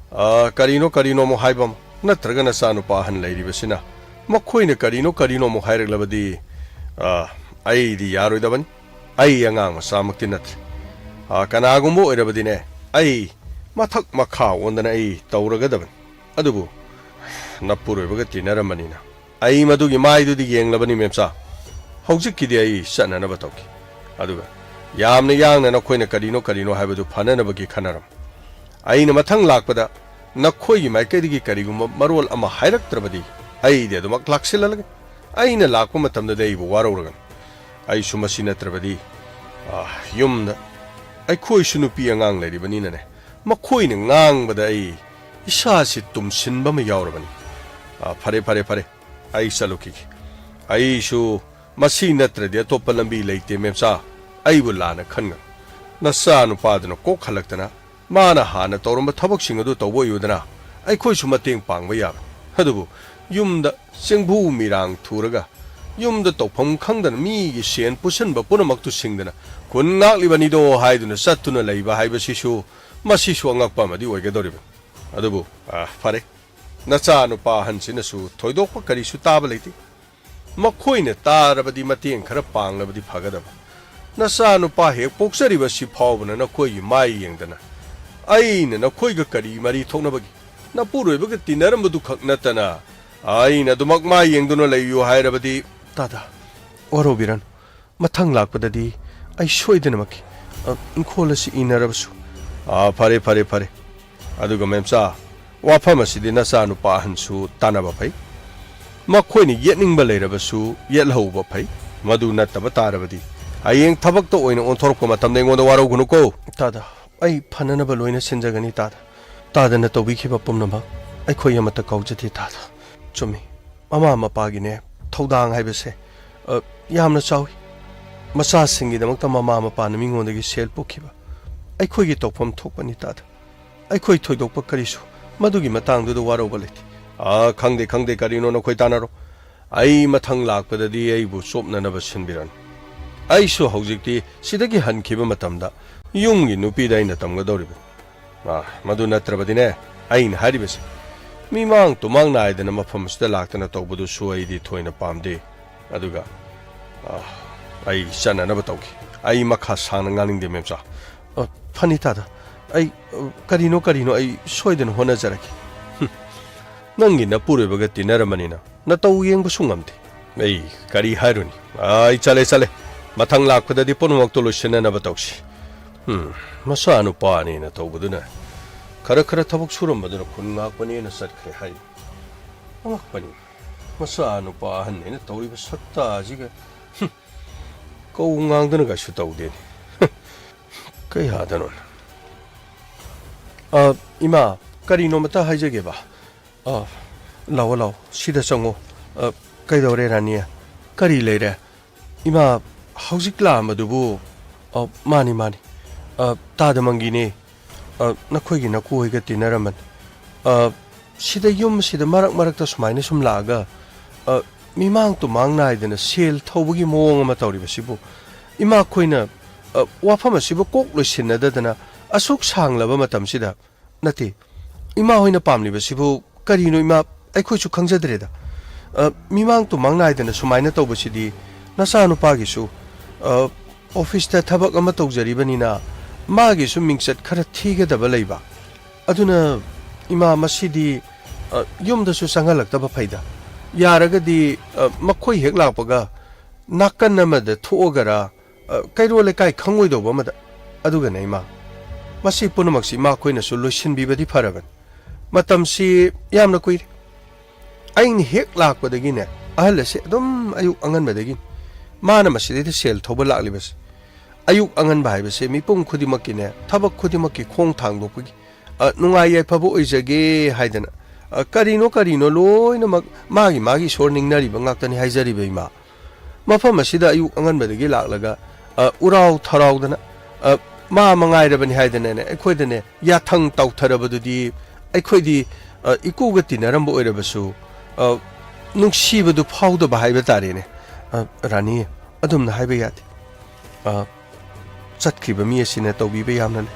ꯀꯔꯤꯅꯣ ꯑꯃꯨꯛ ꯍꯥꯏꯕ ꯅꯠꯇ꯭ꯔꯒ ꯅꯆꯥꯅꯨꯄꯥ ꯑꯍꯟ ꯂꯩꯔꯤꯕꯁꯤꯅ ꯃꯈꯣꯏꯅ ꯀꯔꯤꯅꯣ ꯑꯃꯨꯛ ꯍꯥꯏꯔꯛꯂꯕꯗꯤ ꯑꯩꯗꯤ ꯌꯥꯔꯣꯏꯗꯕꯅꯤ ꯑꯩ ꯑꯉꯥꯡ ꯃꯆꯥꯃꯛꯇꯤ ꯅꯠꯇ꯭ꯔꯦ ꯀꯅꯥꯒꯨꯝꯕ ꯑꯣꯏꯔꯕꯗꯤꯅꯦ ꯑꯩ ꯃꯊꯛ ꯃꯈꯥ ꯑꯣꯟꯗꯅ ꯑꯩ ꯇꯧꯔꯒꯗꯕꯅꯤ ꯑꯗꯨꯕꯨ ꯅꯄꯨꯔꯣꯏꯕꯒ ꯇꯤꯟꯅꯔꯝꯕꯅꯤꯅ ꯑꯩ ꯃꯗꯨꯒꯤ ꯃꯥꯏꯗꯨꯗꯤ ꯌꯦꯡꯂꯕꯅꯤ ꯃꯦꯝꯆꯥ ꯍꯧꯖꯤꯛꯀꯤꯗꯤ ꯑꯩ ꯆꯠꯅꯅꯕ ꯇꯧꯈꯤ ꯑꯗꯨꯒ ꯌꯥꯝꯅ ꯌꯥꯡꯅ ꯅꯈꯣꯏꯅ ꯀꯔꯤꯅꯣ ꯍꯥꯏꯕꯗꯨ ꯐꯅꯅꯕꯒꯤ ꯈꯟꯅꯔꯝ ꯑꯩꯅ ꯃꯊꯪ ꯂꯥꯛꯄꯗ ꯅꯈꯣꯏꯒꯤ ꯃꯥꯏꯀꯩꯗꯒꯤ ꯀꯔꯤꯒꯨꯝꯕ ꯃꯔꯣꯜ ꯑꯃ ꯍꯥꯏꯔꯛꯇ꯭ꯔꯕꯗꯤ ꯑꯩꯗꯤ ꯑꯗꯨꯃꯛ ꯂꯥꯛꯁꯤꯜꯂꯒ ꯑꯩꯅ ꯂꯥꯛꯄ ꯃꯇꯝꯗꯗꯤ ꯑꯩꯕꯨ ꯋꯥꯔꯧꯔꯒꯅꯤ ꯑꯩꯁꯨ ꯃꯁꯤ ꯅꯠꯇ꯭ꯔꯕꯗꯤ ꯌꯨꯝꯗ ꯑꯩꯈꯣꯏꯁꯨ ꯅꯨꯄꯤ ꯑꯉꯥꯡ ꯂꯩꯔꯤꯕꯅꯤꯅꯅꯦ ꯃꯈꯣꯏꯅ ꯉꯥꯡꯕꯗ ꯑꯩ ꯏꯁꯥꯁꯤ ꯇꯨꯝꯁꯤꯟꯕ ꯑꯃ ꯌꯥꯎꯔꯕꯅꯤ ꯐꯔꯦ ꯑꯩ ꯆꯠꯂꯨꯈꯤꯒꯦ ꯑꯩꯁꯨ ꯃꯁꯤ ꯅꯠꯇ꯭ꯔꯗꯤ ꯑꯇꯣꯞꯄ ꯂꯝꯕꯤ ꯂꯩꯇꯦ ꯃꯦꯝꯆꯥ ꯑꯩꯕꯨ ꯂꯥꯟꯅ ꯈꯟꯒꯅꯨ ꯅꯆꯥ ꯅꯨꯄꯥꯗꯨꯅ ꯀꯣꯛ ꯍꯜꯂꯛꯇꯅ ꯃꯥꯅ ꯍꯥꯟꯅ ꯇꯧꯔꯝꯕ ꯊꯕꯛꯁꯤꯡ ꯑꯗꯨ ꯇꯧꯕ ꯑꯣꯏꯌꯨꯗꯅ ꯑꯩꯈꯣꯏꯁꯨ ꯃꯇꯦꯡ ꯄꯥꯡꯕ ꯌꯥꯕꯅꯤ ꯑꯗꯨꯕꯨ ꯌꯨꯝꯗ ꯆꯦꯡꯚꯨ ꯃꯤꯔꯥꯡ ꯊꯨꯔꯒ ꯌꯨꯝꯗ ꯇꯧꯐꯝ ꯈꯪꯗꯅ ꯃꯤꯒꯤ ꯁꯦꯟ ꯄꯨꯁꯟꯕ ꯄꯨꯝꯅꯃꯛꯇꯨ ꯁꯤꯡꯗꯅ ꯈꯨꯟ ꯉꯥꯛꯂꯤꯕꯅꯤꯗꯣ ꯍꯥꯏꯗꯨꯅ ꯆꯠꯇꯨꯅ ꯂꯩꯕ ꯍꯥꯏꯕꯁꯤꯁꯨ ꯃꯁꯤꯁꯨ ꯑꯉꯛꯄ ꯑꯃꯗꯤ ꯑꯣꯏꯒꯗꯧꯔꯤꯕꯅꯤ ꯑꯗꯨꯕꯨ ꯐꯔꯦ ꯅꯆꯥ ꯅꯨꯄꯥ ꯑꯍꯟꯁꯤꯅꯁꯨ ꯊꯣꯏꯗꯣꯛꯄ ꯀꯔꯤꯁꯨ ꯇꯥꯕ ꯂꯩꯇꯦ ꯃꯈꯣꯏꯅ ꯇꯥꯔꯕꯗꯤ ꯃꯇꯦꯡ ꯈꯔ ꯄꯥꯡꯂꯕꯗꯤ ꯐꯒꯗꯕ ꯅꯆꯥ ꯅꯨꯄꯥ ꯍꯦꯛ ꯄꯣꯛꯆꯔꯤꯕꯁꯤ ꯐꯥꯎꯕꯅ ꯅꯈꯣꯏꯒꯤ ꯃꯥꯏ ꯌꯦꯡꯗꯅ ꯑꯩꯅ ꯅꯈꯣꯏꯒ ꯀꯔꯤ ꯃꯔꯤ ꯊꯣꯛꯅꯕꯒꯤ ꯅꯄꯨꯔꯣꯏꯕꯒ ꯇꯤꯟꯅꯔꯝꯕꯗꯨ ꯈꯛ ꯅꯠꯇꯅ ꯑꯩꯅ ꯑꯗꯨꯃꯛ ꯃꯥꯏ ꯌꯦꯡꯗꯨꯅ ꯂꯩꯌꯨ ꯍꯥꯏꯔꯕꯗꯤ ꯇꯥꯗ ꯋꯥꯔꯧꯕꯤꯔꯅꯨ ꯃꯊꯪ ꯂꯥꯛꯄꯗꯗꯤ ꯑꯩ ꯁꯣꯏꯗꯅꯃꯛꯀꯤ ꯏꯪꯈꯣꯜ ꯑꯁꯤ ꯏꯟꯅꯔꯕꯁꯨ ꯐꯔꯦ ꯑꯗꯨꯒ ꯃꯦꯝꯆꯥ ꯋꯥꯐꯝ ꯑꯁꯤꯗꯤ ꯅꯆꯥ ꯅꯨꯄꯥ ꯑꯍꯟꯁꯨ ꯇꯥꯟꯅꯕ ꯐꯩ ꯃꯈꯣꯏꯅ ꯌꯦꯠꯅꯤꯡꯕ ꯂꯩꯔꯕꯁꯨ ꯌꯦꯠꯍꯧꯕ ꯐꯩ ꯃꯗꯨ ꯅꯠꯇꯕ ꯇꯥꯔꯕꯗꯤ ꯍꯌꯦꯡ ꯊꯕꯛꯇ ꯑꯣꯏꯅ ꯑꯣꯟꯊꯣꯔꯛꯄ ꯃꯇꯝꯗ ꯑꯩꯉꯣꯟꯗ ꯋꯥꯔꯧꯒꯅꯨꯀꯣ ꯇꯥꯗ ꯑꯩ ꯐꯅꯅꯕ ꯂꯣꯏꯅ ꯁꯤꯟꯖꯒꯅꯤ ꯇꯥꯗꯅ ꯇꯧꯕꯤꯈꯤꯕ ꯄꯨꯝꯅꯃꯛ ꯑꯩꯈꯣꯏ ꯑꯃꯠꯇ ꯀꯥꯎꯖꯗꯦ ꯇꯥꯗ ꯆꯨꯝꯃꯤ ꯃꯃꯥ ꯃꯄꯥꯒꯤꯅꯦ ꯊꯧꯗꯥꯡ ꯍꯥꯏꯕꯁꯦ ꯌꯥꯝꯅ ꯆꯥꯎꯏ ꯃꯆꯥꯁꯤꯡꯒꯤꯗꯃꯛꯇ ꯃꯃꯥ ꯃꯄꯥꯅ ꯃꯤꯉꯣꯟꯗꯒꯤ ꯁꯦꯜ ꯄꯨꯈꯤꯕ ꯑꯩꯈꯣꯏꯒꯤ ꯇꯧꯐꯝ ꯊꯣꯛꯄꯅꯤ ꯇꯥꯗ ꯑꯩꯈꯣꯏ ꯊꯣꯏꯗꯣꯛꯄ ꯀꯔꯤꯁꯨ ꯃꯗꯨꯒꯤ ꯃꯇꯥꯡꯗꯨꯗ ꯋꯥꯔꯧꯕ ꯂꯩꯇꯦ ꯈꯪꯗꯦ ꯀꯔꯤꯅꯣ ꯅꯈꯣꯏ ꯇꯥꯟꯅꯔꯣ ꯑꯩ ꯃꯊꯪ ꯂꯥꯛꯄꯗꯗꯤ ꯑꯩꯕꯨ ꯆꯣꯞꯅꯅꯕ ꯁꯤꯟꯕꯤꯔꯅꯨ ꯑꯩꯁꯨ ꯍꯧꯖꯤꯛꯇꯤ ꯁꯤꯗꯒꯤ ꯍꯟꯈꯤꯕ ꯃꯇꯝꯗ ꯌꯨꯝꯒꯤ ꯅꯨꯄꯤꯗ ꯑꯩꯅ ꯇꯝꯒꯗꯧꯔꯤꯕꯅꯤ ꯃꯗꯨ ꯅꯠꯇ꯭ꯔꯕꯗꯤꯅꯦ ꯑꯩꯅ ꯍꯥꯏꯔꯤꯕꯁꯦ ꯃꯤꯃꯥꯡ ꯇꯨꯃꯥꯡ ꯅꯥꯏꯗꯅ ꯃꯐꯝ ꯑꯁꯤꯗ ꯂꯥꯛꯇꯅ ꯇꯧꯕꯗꯨꯁꯨ ꯑꯩꯗꯤ ꯊꯣꯏꯅ ꯄꯥꯝꯗꯦ ꯑꯗꯨꯒ ꯑꯩ ꯆꯠꯅꯅꯕ ꯇꯧꯈꯤ ꯑꯩ ꯃꯈꯥ ꯁꯥꯡꯅ ꯉꯥꯡꯅꯤꯡꯗꯦ ꯃꯦꯝꯆꯥ ꯐꯅꯤ ꯇꯥꯗ ꯑꯩ ꯀꯔꯤꯅꯣ ꯑꯩ ꯁꯣꯏꯗꯅ ꯍꯣꯠꯅꯖꯔꯒꯦ ꯅꯪꯒꯤ ꯅꯄꯨꯔꯣꯏꯕꯒ ꯇꯤꯟꯅꯔꯝꯕꯅꯤꯅ ꯅꯇꯧ ꯌꯦꯡꯕꯁꯨ ꯉꯝꯗꯦ ꯑꯩ ꯀꯔꯤ ꯍꯥꯏꯔꯨꯅꯤ ꯑꯩ ꯆꯠꯂꯦ ꯃꯊꯪ ꯂꯥꯛꯄꯗꯗꯤ ꯄꯨꯝꯅꯃꯛꯇꯣ ꯂꯣꯏꯁꯤꯟꯅꯅꯕ ꯇꯧꯁꯤ ꯃꯆꯥ ꯅꯨꯄꯥꯅꯦꯅ ꯇꯧꯕꯗꯨꯅ ꯈꯔ ꯊꯕꯛ ꯁꯨꯔꯝꯕꯗꯨꯅ ꯈꯨꯟ ꯉꯥꯛꯄꯅꯦꯅ ꯆꯠꯈ꯭ꯔꯦ ꯍꯥꯏ ꯑꯉꯛꯄꯅꯤ ꯃꯆꯥ ꯅꯨꯄꯥ ꯑꯍꯟꯅꯦꯅ ꯇꯧꯔꯤꯕ ꯁꯛꯇꯥ ꯑꯁꯤꯒ ꯀꯧ ꯉꯥꯡꯗꯅ ꯀꯩꯁꯨ ꯇꯧꯗꯦꯅꯦ ꯀꯌꯥꯗꯅꯣ ꯏꯃꯥ ꯀꯔꯤꯅꯣꯃꯇ ꯍꯥꯏꯖꯒꯦꯕ ꯂꯥꯛꯑꯣ ꯁꯤꯗ ꯆꯪꯉꯣ ꯀꯩꯗꯧꯔꯦ ꯔꯥꯅꯤ ꯀꯔꯤ ꯂꯩꯔꯦ ꯏꯃꯥ ꯍꯧꯖꯤꯛ ꯂꯥꯛꯑꯝꯕꯗꯨꯕꯨ ꯃꯥꯅꯤ ꯇꯥꯗꯃꯪꯒꯤꯅꯦ ꯅꯈꯣꯏꯒꯤ ꯅꯀꯨ ꯍꯣꯏꯒ ꯇꯤꯟꯅꯔꯝꯕꯅꯤ sida yum sida marak sumai sum laga mimang tu mang naidana sel thawbagi mawng ama tawribasibu ima khoina wafam asibu kok loisinadadana asuk sanglaba matamsida nati ima hoina pamlibasibu karino ima aikhoisu khangjadreda mimang tu mang naidana sumaina tawbasidi nasanu pagisu office ta thabak ama tawjaribanina magi su mingchat khara thigadaba leiba aduna ima masidi yumda su sangalakta faida yaragadi makhoi hek lakpaga nakan namada thogara kairo lekai khangoi doba mada aduga naima masi punumaksi ma khoina su loisin bibadi faraban matamsi yamna kuire ain hek lakpadagi ne ahalase adum ayu angan badagi mana masidi sel thoba laklibas ꯑꯌꯨꯛ ꯑꯉꯟꯕ ꯍꯥꯏꯕꯁꯦ ꯃꯤꯄꯨꯝ ꯈꯨꯗꯤꯡꯃꯛꯀꯤꯅꯦ ꯊꯕꯛ ꯈꯨꯗꯤꯡꯃꯛꯀꯤ ꯈꯣꯡ ꯊꯥꯡꯗꯣꯛꯄꯒꯤ ꯅꯨꯡꯉꯥꯏ ꯌꯥꯏꯐꯕ ꯑꯣꯏꯖꯒꯦ ꯍꯥꯏꯗꯅ ꯀꯔꯤꯅꯣ ꯂꯣꯏꯅꯃꯛ ꯃꯥꯒꯤ ꯏꯁꯣꯔ ꯅꯤꯡꯅꯔꯤꯕ ꯉꯥꯛꯇꯅꯤ ꯍꯥꯏꯖꯔꯤꯕ ꯏꯃꯥ ꯃꯐꯝ ꯑꯁꯤꯗ ꯑꯌꯨꯛ ꯑꯉꯟꯕꯗꯒꯤ ꯂꯥꯛꯂꯒ ꯎꯔꯥꯎ ꯊꯔꯥꯎꯗꯅ ꯃꯥ ꯃꯉꯥꯏꯔꯕꯅꯤ ꯍꯥꯏꯗꯅꯅꯦ ꯑꯩꯈꯣꯏꯗꯅꯦ ꯌꯥꯊꯪ ꯇꯧꯊꯔꯕꯗꯨꯗꯤ ꯑꯩꯈꯣꯏꯗꯤ ꯏꯀꯨꯒ ꯇꯤꯟꯅꯔꯝꯕ ꯑꯣꯏꯔꯕꯁꯨ ꯅꯨꯡꯁꯤꯕꯗꯨ ꯐꯥꯎꯗꯕ ꯍꯥꯏꯕ ꯇꯥꯔꯦꯅꯦ ꯔꯥꯅꯤ ꯑꯗꯨꯝꯅ ꯍꯥꯏꯕ ꯌꯥꯗꯦ ꯆꯠꯈ꯭ꯔꯤꯕ ꯃꯤ ꯑꯁꯤꯅ ꯇꯧꯕꯤꯕ ꯌꯥꯝꯅꯅꯦ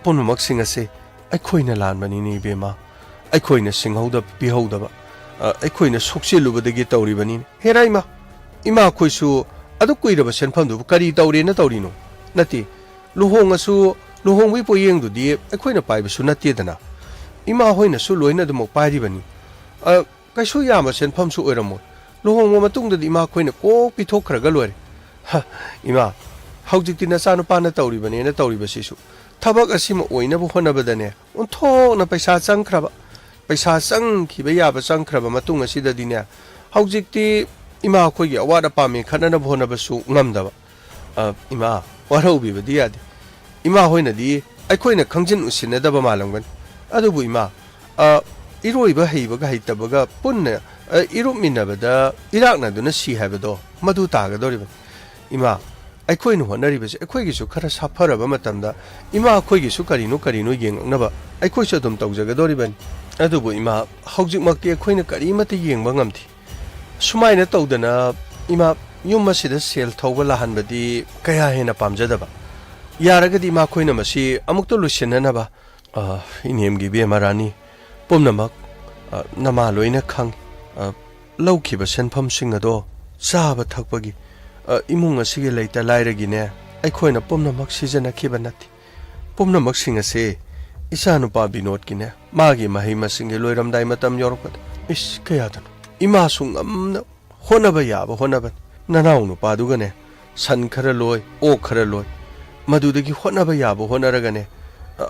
ꯄꯨꯝꯅꯃꯛꯁꯤꯡ ꯑꯁꯦ ꯑꯩꯈꯣꯏꯅ ꯂꯥꯟꯕꯅꯤꯅꯦ ꯏꯕꯦꯝꯃ ꯑꯩꯈꯣꯏꯅ ꯁꯤꯡꯍꯧꯗꯕ ꯄꯤꯍꯧꯗꯕ ꯑꯩꯈꯣꯏꯅ ꯁꯣꯛꯆꯤꯜꯂꯨꯕꯗꯒꯤ ꯇꯧꯔꯤꯕꯅꯤꯅꯦ ꯍꯦꯔꯥ ꯏꯃꯥ ꯑꯩꯈꯣꯏꯁꯨ ꯑꯗꯨ ꯀꯨꯏꯔꯕ ꯁꯦꯟꯐꯝꯗꯨꯕꯨ ꯀꯔꯤ ꯇꯧꯔꯦꯅ ꯇꯧꯔꯤꯅꯣ ꯅꯠꯇꯦ ꯂꯨꯍꯣꯡꯉꯁꯨ ꯂꯨꯍꯣꯡꯕꯒꯤ ꯄꯣꯠꯌꯦꯡꯗꯨꯗꯤ ꯑꯩꯈꯣꯏꯅ ꯄꯥꯏꯕꯁꯨ ꯅꯠꯇꯦꯗꯅ ꯏꯃꯥ ꯍꯣꯏꯅꯁꯨ ꯂꯣꯏꯅ ꯑꯗꯨꯃꯛ ꯄꯥꯏꯔꯤꯕꯅꯤ ꯀꯩꯁꯨ ꯌꯥꯝꯕ ꯁꯦꯟꯐꯝꯁꯨ ꯑꯣꯏꯔꯝꯃꯣꯏ ꯂꯨꯍꯣꯡꯕ ꯃꯇꯨꯡꯗꯗꯤ ꯏꯃꯥ ꯑꯩꯈꯣꯏꯅ ꯀꯣꯛ ꯄꯤꯊꯣꯛꯈ꯭ꯔꯒ ꯂꯣꯏꯔꯦ ꯏꯃꯥ ꯍꯧꯖꯤꯛꯇꯤ ꯅꯆꯥꯅꯨꯄꯥꯅ ꯇꯧꯔꯤꯕꯅꯦꯅ ꯇꯧꯔꯤꯕꯁꯤꯁꯨ ꯊꯕꯛ ꯑꯁꯤꯃ ꯑꯣꯏꯅꯕ ꯍꯣꯠꯅꯕꯗꯅꯦ ꯑꯣꯟꯊꯣꯛꯅ ꯄꯩꯁꯥ ꯆꯪꯈ꯭ꯔꯕ ꯄꯩꯁꯥ ꯆꯪꯈꯤꯕ ꯌꯥꯕ ꯆꯪꯈ꯭ꯔꯕ ꯃꯇꯨꯡ ꯑꯁꯤꯗꯗꯤꯅꯦ ꯍꯧꯖꯤꯛꯇꯤ ꯏꯃꯥ ꯑꯩꯈꯣꯏꯒꯤ ꯑꯋꯥꯠ ꯑꯄꯥ ꯃꯦꯟꯈꯠꯅꯅꯕ ꯍꯣꯠꯅꯕꯁꯨ ꯉꯝꯗꯕ ꯏꯃꯥ ꯋꯥꯔꯧꯕꯤꯕꯗꯤ ꯌꯥꯗꯦ ꯏꯃꯥ ꯍꯣꯏꯅꯗꯤ ꯑꯩꯈꯣꯏꯅ ꯈꯪꯖꯤꯟ ꯎꯁꯤꯟꯅꯗꯕ ꯃꯥꯜꯂꯝꯒꯅꯤ ꯑꯗꯨꯕꯨ ꯏꯃꯥ ꯏꯔꯣꯏꯕ ꯍꯩꯕꯒ ꯍꯩꯇꯕꯒ ꯄꯨꯟꯅ ꯏꯔꯨꯞꯃꯤꯟꯅꯕꯗ ꯏꯔꯥꯛꯅꯗꯨꯅ ꯁꯤ ꯍꯥꯏꯕꯗꯣ ꯃꯗꯨ ꯇꯥꯒꯗꯧꯔꯤꯕꯅꯤ ꯏꯃꯥ ꯑꯩꯈꯣꯏꯅ ꯍꯣꯠꯅꯔꯤꯕꯁꯦ ꯑꯩꯈꯣꯏꯒꯤꯁꯨ ꯈꯔ ꯁꯥꯐꯔꯕ ꯃꯇꯝꯗ ꯏꯃꯥ ꯑꯩꯈꯣꯏꯒꯤꯁꯨ ꯀꯔꯤꯅꯣ ꯌꯦꯡꯉꯛꯅꯕ ꯑꯩꯈꯣꯏꯁꯨ ꯑꯗꯨꯝ ꯇꯧꯖꯒꯗꯧꯔꯤꯕꯅꯤ ꯑꯗꯨꯕꯨ ꯏꯃꯥ ꯍꯧꯖꯤꯛꯃꯛꯇꯤ ꯑꯩꯈꯣꯏꯅ ꯀꯔꯤꯃꯠꯇ ꯌꯦꯡꯕ ꯉꯝꯗꯦ ꯁꯨꯃꯥꯏꯅ ꯇꯧꯗꯅ ꯏꯃꯥ ꯌꯨꯝ ꯑꯁꯤꯗ ꯁꯦꯜ ꯊꯧꯕ ꯂꯥꯍꯟꯕꯗꯤ ꯀꯌꯥ ꯍꯦꯟꯅ ꯄꯥꯝꯖꯗꯕ ꯌꯥꯔꯒꯗꯤ ꯏꯃꯥ ꯑꯩꯈꯣꯏꯅ ꯃꯁꯤ ꯑꯃꯨꯛꯇ ꯂꯣꯏꯁꯤꯟꯅꯅꯕ ꯏꯅꯦꯝꯒꯤ ꯏꯕꯦꯝꯃ ꯔꯥꯅꯤ ꯄꯨꯝꯅꯃꯛ ꯅꯃꯥ ꯂꯣꯏꯅ ꯈꯪꯏ ꯂꯧꯈꯤꯕ ꯁꯦꯟꯐꯝꯁꯤꯡ ꯑꯗꯣ ꯆꯥꯕ ꯊꯛꯄꯒꯤ ꯏꯃꯨꯡ ꯑꯁꯤꯒꯤ ꯂꯩꯇ ꯂꯥꯏꯔꯒꯤꯅꯦ ꯑꯩꯈꯣꯏꯅ ꯄꯨꯝꯅꯃꯛ ꯁꯤꯖꯤꯟꯅꯈꯤꯕ ꯅꯠꯇꯦ ꯄꯨꯝꯅꯃꯛꯁꯤꯡ ꯑꯁꯤ ꯏꯆꯥꯅꯨꯄꯥ ꯕꯤꯅꯣꯗꯀꯤꯅꯦ ꯃꯥꯒꯤ ꯃꯍꯩ ꯃꯁꯤꯡꯒꯤ ꯂꯣꯏꯔꯝꯗꯥꯏ ꯃꯇꯝ ꯌꯧꯔꯛꯄꯗ ꯏꯁ ꯀꯌꯥꯗꯅꯣ ꯏꯃꯥꯁꯨ ꯉꯝꯅ ꯍꯣꯠꯅꯕ ꯌꯥꯕ ꯍꯣꯠꯅꯕꯅꯤ ꯅꯅꯥꯎ ꯅꯨꯄꯥꯗꯨꯒꯅꯦ ꯁꯟ ꯈꯔ ꯂꯣꯏ ꯑꯣꯛ ꯈꯔ ꯂꯣꯏ ꯃꯗꯨꯗꯒꯤ ꯍꯣꯠꯅꯕ ꯌꯥꯕ ꯍꯣꯠꯅꯔꯒꯅꯦ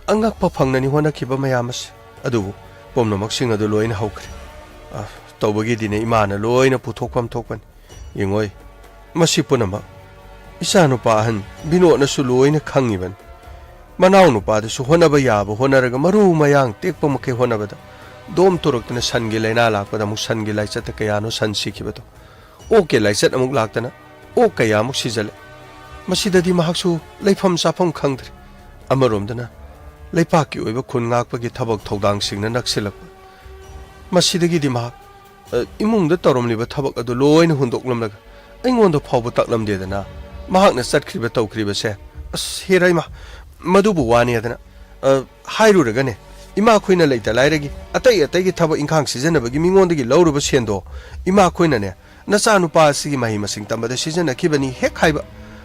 ꯑꯉꯛꯄ ꯐꯪꯅꯅꯤ ꯍꯣꯠꯅꯈꯤꯕ ꯃꯌꯥꯝ ꯑꯁꯤ ꯑꯗꯨꯕꯨ ꯄꯨꯝꯅꯃꯛꯁꯤꯡ ꯑꯗꯨ ꯂꯣꯏꯅ ꯍꯧꯈ꯭ꯔꯦ ꯇꯧꯕꯒꯤꯗꯤꯅꯦ ꯏꯃꯥꯅ ꯂꯣꯏꯅ ꯄꯨꯊꯣꯛꯐꯝ ꯊꯣꯛꯄꯅꯤ ꯌꯦꯡꯉꯣꯏ ꯃꯁꯤ ꯄꯨꯝꯅꯃꯛ ꯏꯆꯥꯅꯨꯄꯥ ꯑꯍꯟ ꯕꯤꯅꯣꯗꯅꯁꯨ ꯂꯣꯏꯅ ꯈꯪꯉꯤꯕꯅꯤ ꯃꯅꯥꯎ ꯅꯨꯄꯥꯗꯨꯁꯨ ꯍꯣꯠꯅꯕ ꯌꯥꯕ ꯍꯣꯠꯅꯔꯒ ꯃꯔꯨ ꯃꯌꯥꯡ ꯇꯦꯛꯄ ꯃꯈꯩ ꯍꯣꯠꯅꯕꯗ ꯗꯣꯝ ꯇꯣꯔꯛꯇꯅ ꯁꯟꯒꯤ ꯂꯥꯏꯅꯥ ꯂꯥꯛꯄꯗ ꯑꯃꯨꯛ ꯁꯟꯒꯤ ꯂꯥꯏꯆꯠꯇ ꯀꯌꯥꯅꯣ ꯁꯟ ꯁꯤꯈꯤꯕꯗꯣ ꯑꯣꯛꯀꯤ ꯂꯥꯏꯆꯠ ꯑꯃꯨꯛ ꯂꯥꯛꯇꯅ ꯑꯣꯛ ꯀꯌꯥꯃꯨꯛ ꯁꯤꯖꯜꯂꯦ ꯃꯁꯤꯗꯗꯤ ꯃꯍꯥꯛꯁꯨ ꯂꯩꯐꯝ ꯆꯥꯐꯝ ꯈꯪꯗ꯭ꯔꯦ ꯑꯃꯔꯣꯝꯗꯅ ꯂꯩꯄꯥꯛꯀꯤ ꯑꯣꯏꯕ ꯈꯨꯟ ꯉꯥꯛꯄꯒꯤ ꯊꯕꯛ ꯊꯧꯗꯥꯡꯁꯤꯡꯅ ꯅꯛꯁꯤꯜꯂꯛꯄ ꯃꯁꯤꯗꯒꯤꯗꯤ ꯃꯍꯥꯛ ꯏꯃꯨꯡꯗ ꯇꯧꯔꯝꯂꯤꯕ ꯊꯕꯛ ꯑꯗꯨ ꯂꯣꯏꯅ ꯍꯨꯟꯗꯣꯛꯂꯝꯂꯒ ꯑꯩꯉꯣꯟꯗ ꯐꯥꯎꯕ ꯇꯥꯛꯂꯝꯗꯦꯗꯅ ꯃꯍꯥꯛꯅ ꯆꯠꯈ꯭ꯔꯤꯕ ꯇꯧꯈ꯭ꯔꯤꯕꯁꯦ ꯑꯁ ꯍꯦꯔꯥ ꯏꯃꯥ ꯃꯗꯨꯕꯨ ꯋꯥꯅꯦꯗꯅ ꯍꯥꯏꯔꯨꯔꯒꯅꯦ ꯏꯃꯥ ꯈꯣꯏꯅ ꯂꯩꯇ ꯂꯥꯏꯔꯒꯤ ꯑꯇꯩꯒꯤ ꯊꯕꯛ ꯏꯪꯈꯥꯡ ꯁꯤꯖꯤꯟꯅꯕꯒꯤ ꯃꯤꯉꯣꯟꯗꯒꯤ ꯂꯧꯔꯨꯕ ꯁꯦꯟꯗꯣ ꯏꯃꯥ ꯈꯣꯏꯅꯅꯦ ꯅꯆꯥꯅꯨꯄꯥ ꯑꯁꯤꯒꯤ ꯃꯍꯩ ꯃꯁꯤꯡ ꯇꯝꯕꯗ ꯁꯤꯖꯤꯟꯅꯈꯤꯕꯅꯤ ꯍꯦꯛ ꯍꯥꯏꯕ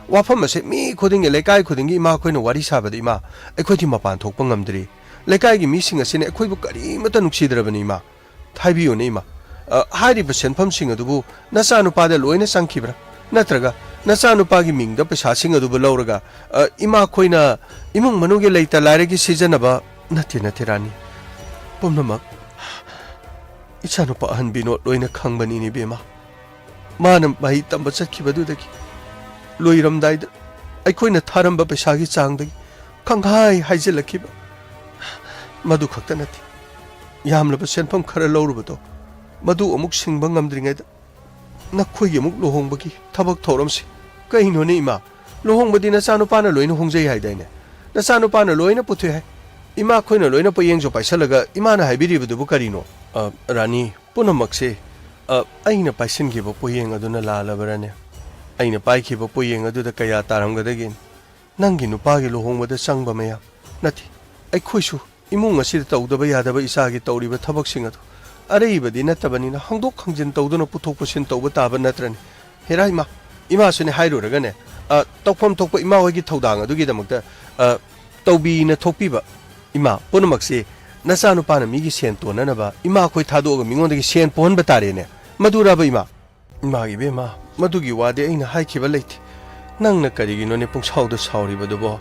ꯋꯥꯐꯝ ꯑꯁꯦ ꯃꯤ ꯈꯨꯗꯤꯡꯒꯤ ꯂꯩꯀꯥꯏ ꯈꯨꯗꯤꯡꯒꯤ ꯏꯃꯥ ꯈꯣꯏꯅ ꯋꯥꯔꯤ ꯁꯥꯕꯗ ꯏꯃꯥ ꯑꯩꯈꯣꯏꯗꯤ ꯃꯄꯥꯟ ꯊꯣꯛꯄ ꯉꯝꯗ꯭ꯔꯤ ꯂꯩꯀꯥꯏꯒꯤ ꯃꯤꯁꯤꯡ ꯑꯁꯤꯅ ꯑꯩꯈꯣꯏꯕꯨ ꯀꯔꯤꯃꯠꯇ ꯅꯨꯡꯁꯤꯗ꯭ꯔꯕꯅꯤ ꯏꯃꯥ ꯍꯥꯏꯕꯤꯌꯨꯅꯦ ꯏꯃꯥ ꯍꯥꯏꯔꯤꯕ ꯁꯦꯟꯐꯝꯁꯤꯡ ꯑꯗꯨꯕు ꯅꯆꯥꯅꯨꯄꯥꯗ ꯂꯣꯏꯅ ꯆꯪꯈꯤꯕ꯭ꯔꯥ ꯅꯠꯇ꯭ꯔꯒ ꯅꯆꯥꯅꯨꯄꯥꯒꯤ ꯃꯤꯡꯗ ꯄꯩꯁꯥꯁꯤꯡ ꯑꯗꯨꯕꯨ ꯂꯧꯔꯒ ꯏꯃꯥ ꯈꯣꯏꯅ ꯏꯃꯨꯡ ꯃꯅꯨꯡꯒꯤ ꯂꯩꯇ ꯂꯥꯏꯔꯒꯤ ꯁꯤꯖꯤꯟꯅꯕ ꯅꯠꯇꯦ ꯔꯥꯅꯤ ꯄꯨꯝꯅꯃꯛ ꯏꯆꯥꯅꯨꯄꯥ ꯑꯍꯟ ꯕꯤꯅꯣꯗ ꯂꯣꯏꯅ ꯈꯪꯕꯅꯤꯅꯦ ꯏꯕꯦꯝꯃ ꯃꯥꯅ ꯃꯍꯩ ꯇꯝꯕ ꯆꯠꯈꯤꯕꯗꯨꯗꯒꯤ ꯂꯣꯏꯔꯝꯗꯥꯏꯗ ꯑꯩꯈꯣꯏꯅ ꯊꯥꯔꯝꯕ ꯄꯩꯁꯥꯒꯤ ꯆꯥꯡꯗꯒꯤ ꯈꯪꯍꯥꯏ ꯍꯥꯏꯖꯤꯜꯂꯛꯈꯤꯕ ꯃꯗꯨ ꯈꯛꯇ ꯅꯠꯇꯦ ꯌꯥꯝꯂꯕ ꯁꯦꯟꯐꯝ ꯈꯔ ꯂꯧꯔꯨꯕꯗꯣ ꯃꯗꯨ ꯑꯃꯨꯛ ꯁꯤꯡꯕ ꯉꯝꯗ꯭ꯔꯤꯉꯩꯗ ꯅꯈꯣꯏꯒꯤ ꯑꯃꯨꯛ ꯂꯨꯍꯣꯡꯕꯒꯤ ꯊꯕꯛ ꯊꯧꯔꯝꯁꯤ ꯀꯩꯅꯣꯅꯦ ꯏꯃꯥ ꯂꯨꯍꯣꯡꯕꯗꯤ ꯅꯆꯥꯅꯨꯄꯥꯅ ꯂꯣꯏꯅ ꯍꯣꯡꯖꯩ ꯍꯥꯏꯗꯥꯏꯅꯦ ꯅꯆꯥꯅꯨꯄꯥꯅ ꯂꯣꯏꯅ ꯄꯨꯊꯣꯛꯑꯦ ꯍꯥꯏ ꯏꯃꯥ ꯈꯣꯏꯅ ꯂꯣꯏꯅ ꯄꯣꯌꯦꯡꯁꯨ ꯄꯥꯏꯁꯜꯂꯒ ꯏꯃꯥꯅ ꯍꯥꯏꯕꯤꯔꯤꯕꯗꯨꯕꯨ ꯀꯔꯤꯅꯣ ꯔꯥꯅꯤ ꯄꯨꯝꯅꯃꯛꯁꯦ ꯑꯩꯅ ꯄꯥꯏꯁꯤꯟꯈꯤꯕ ꯄꯣꯌꯦꯡ ꯑꯗꯨꯅ ꯂꯥꯜꯂꯕꯔꯅꯦ ꯑꯩꯅ ꯄꯥꯏꯈꯤꯕ ꯄꯣꯌꯦꯡ ꯑꯗꯨꯗ ꯀꯌꯥ ꯇꯥꯔꯝꯒꯗꯒꯦ ꯅꯪꯒꯤ ꯅꯨꯄꯥꯒꯤ ꯂꯨꯍꯣꯡꯕꯗ ꯆꯪꯕ ꯃꯌꯥꯝ ꯅꯠꯇꯦ ꯑꯩꯈꯣꯏꯁꯨ ꯏꯃꯨꯡ ꯑꯁꯤꯗ ꯇꯧꯗꯕ ꯌꯥꯗꯕ ꯏꯆꯥꯒꯤ ꯇꯧꯔꯤꯕ ꯊꯕꯛꯁꯤꯡ ꯑꯗꯨ ꯑꯔꯩꯕꯗꯤ ꯅꯠꯇꯕꯅꯤꯅ ꯍꯪꯗꯣꯛ ꯍꯪꯖꯤꯟ ꯇꯧꯗꯨꯅ ꯄꯨꯊꯣꯛ ꯄꯨꯁꯤꯟ ꯇꯧꯕ ꯇꯥꯕ ꯅꯠꯇ꯭ꯔꯅꯤ ꯍꯦꯔꯥ ꯏꯃꯥꯁꯨꯅꯦ ꯍꯥꯏꯔꯨꯔꯒꯅꯦ ꯇꯧꯐꯝ ꯊꯣꯛꯄ ꯏꯃꯥ ꯍꯣꯏꯒꯤ ꯊꯧꯗꯥꯡ ꯑꯗꯨꯒꯤꯗꯃꯛꯇ ꯇꯧꯕꯤꯅ ꯊꯣꯛꯄꯤꯕ ꯏꯃꯥ ꯄꯨꯝꯅꯃꯛꯁꯦ ꯅꯆꯥꯅꯨꯄꯥꯅ ꯃꯤꯒꯤ ꯁꯦꯟ ꯇꯣꯟꯅꯅꯕ ꯏꯃꯥ ꯑꯩꯈꯣꯏ ꯊꯥꯗꯣꯛꯑꯒ ꯃꯤꯉꯣꯟꯗꯒꯤ ꯁꯦꯟ ꯄꯣꯍꯟꯕ ꯇꯥꯔꯦꯅꯦ ꯃꯗꯨꯔꯕ ꯏꯃꯥꯒꯤ ꯏꯕꯦꯝꯃ ꯃꯗꯨꯒꯤ ꯋꯥꯗꯤ ꯑꯩꯅ ꯍꯥꯏꯈꯤꯕ ꯂꯩꯇꯦ ꯅꯪꯅ ꯀꯔꯤꯒꯤꯅꯣꯅꯦ ꯄꯨꯡꯁꯥꯎꯗ ꯁꯥꯎꯔꯤꯕꯗꯨꯕꯣ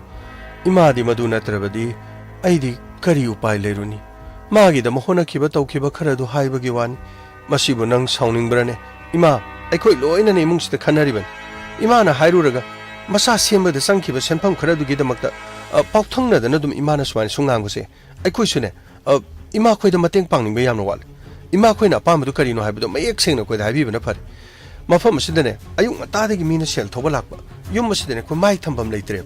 ꯏꯃꯥꯗꯤ ꯃꯗꯨ ꯅꯠꯇ꯭ꯔꯕꯗꯤ ꯑꯩꯗꯤ ꯀꯔꯤ ꯎꯄꯥꯏ ꯂꯩꯔꯨꯅꯤ ꯃꯥꯒꯤꯗꯃꯛ ꯍꯣꯠꯅꯈꯤꯕ ꯇꯧꯈꯤꯕ ꯈꯔꯗꯨ ꯍꯥꯏꯕꯒꯤ ꯋꯥꯅꯤ ꯃꯁꯤꯕꯨ ꯅꯪ ꯁꯥꯎꯅꯤꯡꯕ꯭ꯔꯅꯦ ꯏꯃꯥ ꯑꯩꯈꯣꯏ ꯂꯣꯏꯅꯅ ꯏꯃꯨꯡꯁꯤꯗ ꯈꯟꯅꯔꯤꯕꯅꯤ ꯏꯃꯥꯅ ꯍꯥꯏꯔꯨꯔꯒ masa siamba de sangkiba senpham khara du gi damakta pauthang na dana dum imana swani sungang bose ai khoi sune ima khoi da mateng pangning ba yamna wal ima khoi na pa ma du kari no haibdo mayek seng na khoi da habi bana phar mafam sidane ayung ta de gi mina sel thoba lakba yum sidane ko mai thambam leitre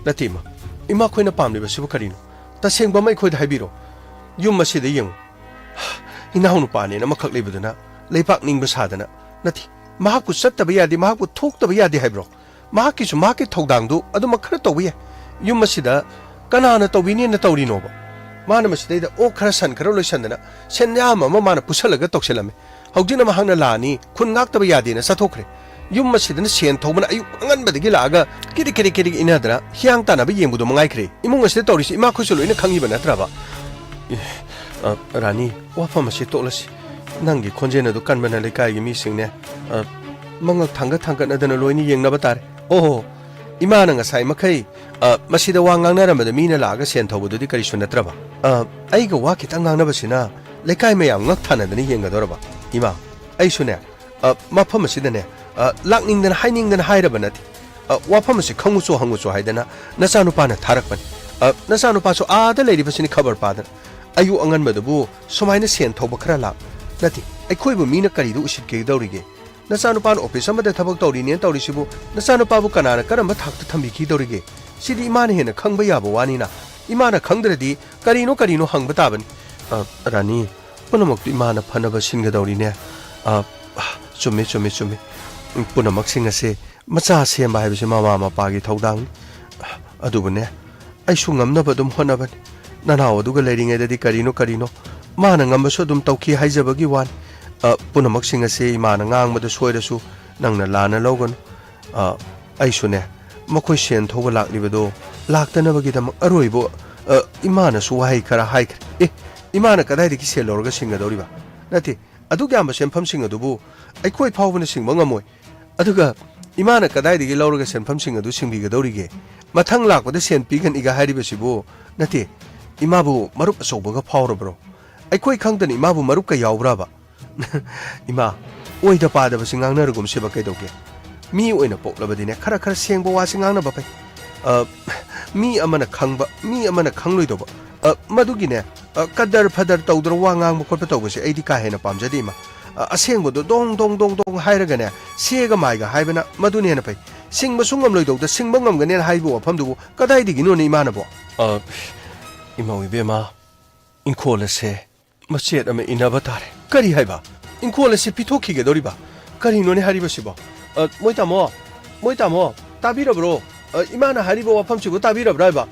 natima ima khoi na pamni ba sibu kari no ta seng ba mai khoi da habi ro yum sid yeng ina hunu pa ne na makhak lebuduna leipak ning ba sadana nati mahak ku sat ta ba yadi mahak ku thok ta ba yadi haibro mahak ki su mahak ki thodang du adu makhara to wi yum sida kana na to wi ni na to ri no ba mana masida da o khara san khara loisan dana senya ma mana pusalaga tokselame haujina ma hangna lani khun ngak ta ba yadi na sathokre yum masida na sen thobana ayu angan ba digi laga kiri ina dra hiang ta na ba yengbu do mangai khre imung asida to ri si ima khusul ina khangi ba na tra ba Rani wafa masi toklasi nangi khonjena du kanbana lekai gi mi singne mangal thanga na dana loini yengna batare oh imana nga sai makai masida wangang na ramada mina laga sen thobu du di kari sunatra ba ai ga wa kitang ngang na basina lekai mayam ngak thana dani yenga doraba ima ai sune mafa masida ne lakning dana haining dana haira banati wafa masi khangu so hangu so haidana nasanu pa na tharak ban nasanu pa so ada leiri basini khabar pa ayu angan madabu somaina sen thoba khara la nati ai khoi bu mina kari du usit ke dawrige nasanu pan office amada thabak tawri ne tawri sibu nasanu pa bu kanana karamba thak ta thambi ki dawrige sidi imana hena khangba yaba wani na imana khangdradi karino hangba taban rani punamak imana phanaba singa dawri ne chumi punamak singa se macha semba haibse mama mapa gi thodang adubune ai su ngamna badum honaban Nanaw aduga leiring edadi karino mana ngamba so dum tawki haijabagi wan punamak singa se imana ngang madu soirasu nangna lana logon ai sune makoi sen thoba laklibedo laktana bagi dam aroibo imana su hai khara hai imana kadai diki se lorga singa doriba nati aduga amba senpham singa dubu ai koi phawbana singba ngamoi aduga imana kadai diki lorga senpham singa du singbi ga dorige mathang lakpada sen pigan iga haribasibu nati imabu marup asobaga phawrabro aikoi khangdani imabu marup ka yawbraba ima oida pada basingang na rugum siba kaidoge mi oina poklabadine khara sengba wasingang na bapai mi amana khangloi doba madugine kadar phadar tawdra wangang khotpa tawbase aidi ka hena pamjadi ma asengbo do dong hairagane sega maiga haibana madune na pai singba sungam loi dawda singba ngamgane haibu wafamdu kadai digino ni imana bo Imawi bema inkola se machet ama inaba tare kari haiba inkola se pitokhi ge doriba kari none hariba sibo moitamo tabira bro imana hariba wafam sibo tabira braiba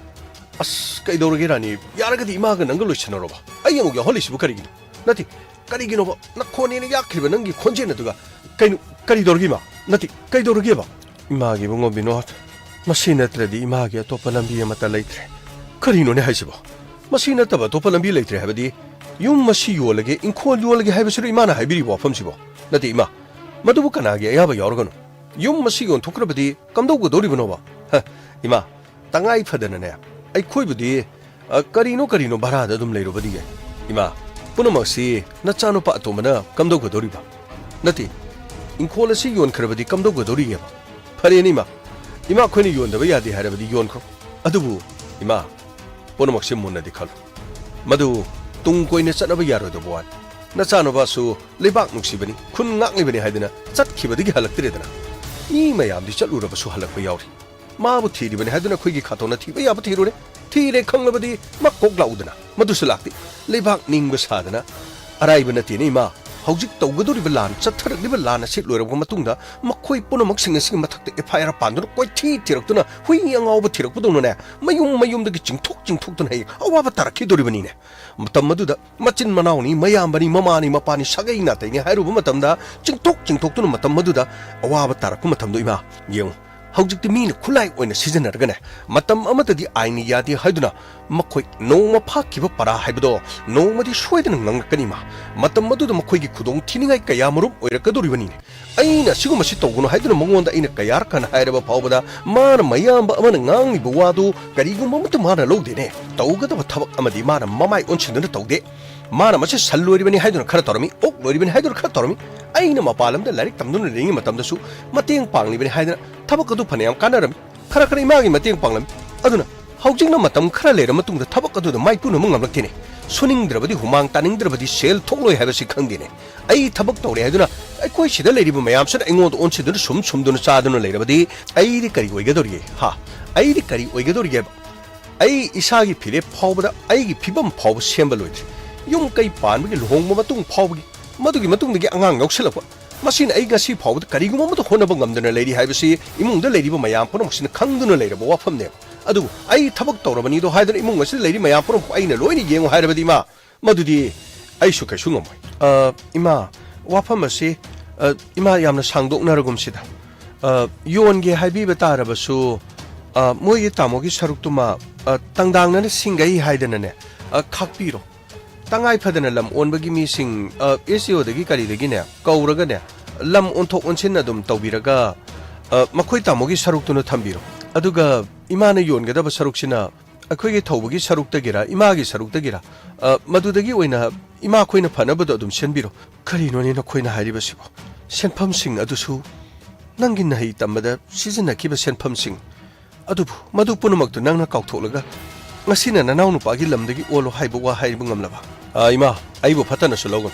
as kai dorge rani yaragadi imaga nangal loichanoro ba ayangu ge holi sibo kari gi nati kari gi no ba na khoni ne yakriba nangi khonje na duga kari dorgi ma nati kai dorge ba imagi bungo binot masina tradi imagi atopa lambi amata leitre kari none haisibo masina taba topa lambi leitre habadi yum masi yolage inkol yolage haibasiru imana haibiri wafam sibo nati ima madubu kanage ayaba yorgano yum masi gon thokrabadi kamdaugo doribano ba ima tangai phadana ne ai khoibudi karino barada dum leirobadi ge ima punamaksi nachano pa atomana kamdaugo doriba nati inkol asi yon khrabadi kamdaugo dorige ba phareni ima khoini yon daba yadi harabadi yon kho adubu ima punamak munna dikhal madu tung koine chanaba yaro do boan na chano basu lebak nuksibani khun ngak libani haidina chatkibadi gi halaktiredana ni mayam di chalura basu halakpa yawri ma bu thiri bani haidina khoigi khatona thiba ya bu thirure thire khanglabadi makok laudana madu sulakti lebak ningba sadana araibana tini ma hojik tawgadori balan chathar liba lana sit loirab matungda makhoi punamak singa singa mathakte FIR panduna koi thiraktuna hui angawba thirakpudunu ne mayum dagi chingthok tuna hai awaba tarakhi dori bani ne matam maduda machin manawni mayambani mamani mapani sagai na taini hairuba matamda chingthok tuna matam maduda awaba tarakku matamdo ima yeng hojikti mina khulai oina sijanargane matam amatadi aini yadi haiduna makhoi noma phakkiba para haibdo nomadi soidana ngangkanima matam maduda makhoigi khudong thiningai kaya marum oirakadoribani aina siguma si tawguno haiduna mongonda aina kayar kana hairaba phawbada mana mayamba amana ngangni buwadu karigumba mutu mana lodene tawgadaba thabak amadi mana mamai onchindana tawde mana mase salloribani haiduna khara torami ok loribani haiduna khara torami aina mapalamda larik tamduna ringi matamdasu mateng panglibani haiduna tabak adu phanayam kanarami खरा खरा Imangi मतेंग पांगलम अदुना हौजिंगना मतम खरा लेर मतुंगदा थबक अदुदा माइ पुनो मंगमलक्तिने सुनिंद्रबदी हुमांग तानिंद्रबदी cell थोक्लोय हाबसि खंदिने आई थबक तौरे हादुना अखोय सिदा लेरिबो मयामसन एंगोद ओनसिदुना सुम सुमदुना चादुना लेरबदी ID करी ओइगदोरिये हा ID करी ओइगदोरिये आई इसागी फिरे फावबदा आईगी फिबम फाव सेंबलोइद्रि युम कई पानबगी लुहोंगबा मतुंग फावबगी मदुगी मतुंगदगी अंगांग यौसलपा मसिन आई गसी फावबदा करिगुम मत होनबा ngамदना लेरि हाइबसि इमुंगदा लेरिबो मयाम पुनमसिन खंगदुना लेरबो वाफमने अदु आई थबक तौरबनी दो हाइदन इमुंग मसिन लेरि मयाम पुनम आइना लोइनि येंगो हाइरबदी मा मदुदी आइसु कैसु ngमय इमा वाफम असि इमा यामना सांगदोकनारगुमसिदा योनगे हाइबिबा तारबसु मोई तामोगी सरुक्तुमा तंगदांगना Singhai हाइदनने खाकपिरो तंगाई Fadna lump ओनबगी मीसिंग ACO दगी करीदगिने कौरगने lump ओनथोक ओनसिन अदुम तौबिरगा मखोई तामोगी सरुक्तुनो थंबिरो अदुगा इमाना योनगदब सरुक्सिना अखोइगे थौबगी सरुक्तगिरा Imangi सरुक्तगिरा मदुदगी ओइना इमा खोइना फनबदो अदुम सेनबिरो करिनोनि नखोइना हारिबसिबो सेनफमसिंग अदुसु नंगी नहै तमदा सिजनकिबा सेनफमसिंग अदुबु मदु पुनमक्तु नंगना काउथोलगा ngасina nanaw nupagi lamdagi olo haibu wa haibu ngamlaba ima aibu fatana sulogam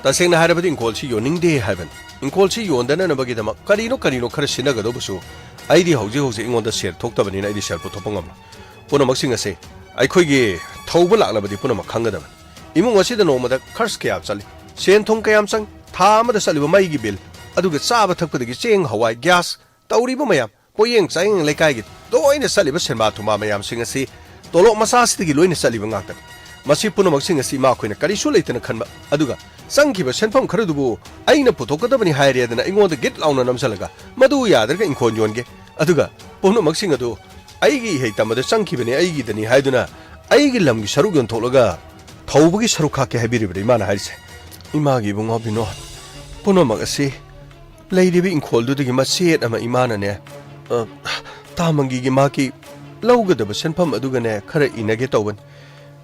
tasengna harabadi inkol si yoning de haven inkol si yondana nabagi dama karino khara sinaga do busu aidi hauji hauji ingonda share thoktabani na aidi share potopangam puno maksing ase aikhoi gi thauba laklabadi puno makhangada imung asida nomada khars kya chali sen thong kayam sang tha amada saliba mai gi bil aduga chaba thakpadagi cheng hawai gas tauriba mayam poyeng chaing lekai gi doina saliba senba thuma mayam singasi तोलो मसासिदगी लोइने सलिबा ngakta मसी पुनमक्सिंग असि मा खोइना करिसु लेतना खनबा अदुगा संखिबा सेनफम खरदुबु आइना पुथोकदबनि हायरेदना इंगोंदा gate लाउना नमसलगा मदु यादरगा इंखोन योनगे अदुगा पुनमक्सिंग अदु आइगी हेतमदा संखिबनि आइगी दनि हायदुना आइगी लमगी Serug योन थोलगा थौबगी Serug खाके हाबिरिबदि माना हारिसे Imangi बुंगो बिनो पुनमक असि लेरिबि इंखोलदुदगी मसेत अमा इमानाने तामंगी माकी लौगदब सेनफम अदुगने खरा इनगे तौबन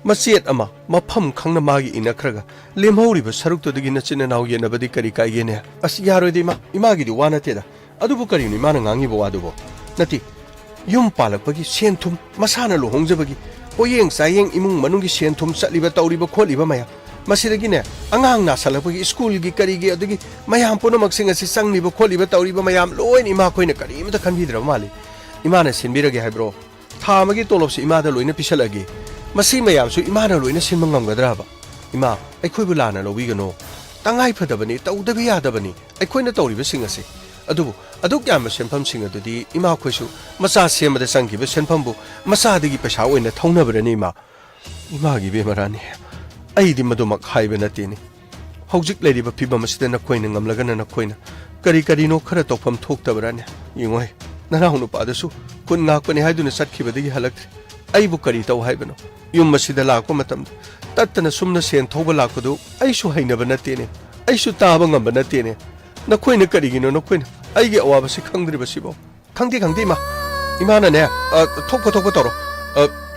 मसेत अमा मफम खंगना मागी इनखरगा लेमहौरिब सरुक्तदगी नचिन नाव येनबदी करी काइगेने असि यारोइदि इमागिदि वानतेदा अदुबु करिनि माना ngangiबो वादुबो नति युम पालकपगी सेनथुम मसाना लोहोंगजबगी पोयेंग सायेंग इमुंग मनुंगी सेनथुम चलिबा तौरिबा खोलिबा मया मसिदगिने अंगांग नासलपगी स्कूलगी करिगे अदुगी मयाम पुनमक्सिंग असि संगनिबा खोलिबा तौरिबा मयाम लोइन इमा खोइना करिमदा खनबिद्रब माली इमाना सिनबिरगे हाइब्रो थामगी तोलबसे इमादा लोइना पिसलगी मसी मयामसु इमाना लोइना सिनबा ngamgadraba इमा अखोइबु लाना लौबिगनो तंगाई फदबनी तौदबि यादबनी अखोइना तौरिबा सिंगसे अदुबु अदुक याम सेनफम सिंग अदुदी इमा खोइसु मसा सेमदा संगिबा सेनफमबु मसादगी पैसा ओइना थौनबरनी इमागी बेमरानी आइदि मदुमक हाइबा नतेनी हौजिक लेरिबा फिबम असिदा नखोइना ngamlagana नखोइना करी करीनो खरा तोफम थोक्तबरानी यिंगोय ननाव नुपादसु कुन ngakpani haiduna satkhibadagi halaktre aibu kari taw haibano yum masida lakpa matam tattana sumna sen thoba lakpadu aisu hainaba natene aisu taba ngamba natene nakhoina karigino nakhoina aigi awabasi khangdribasibo khangde ma imana ne thokpa toro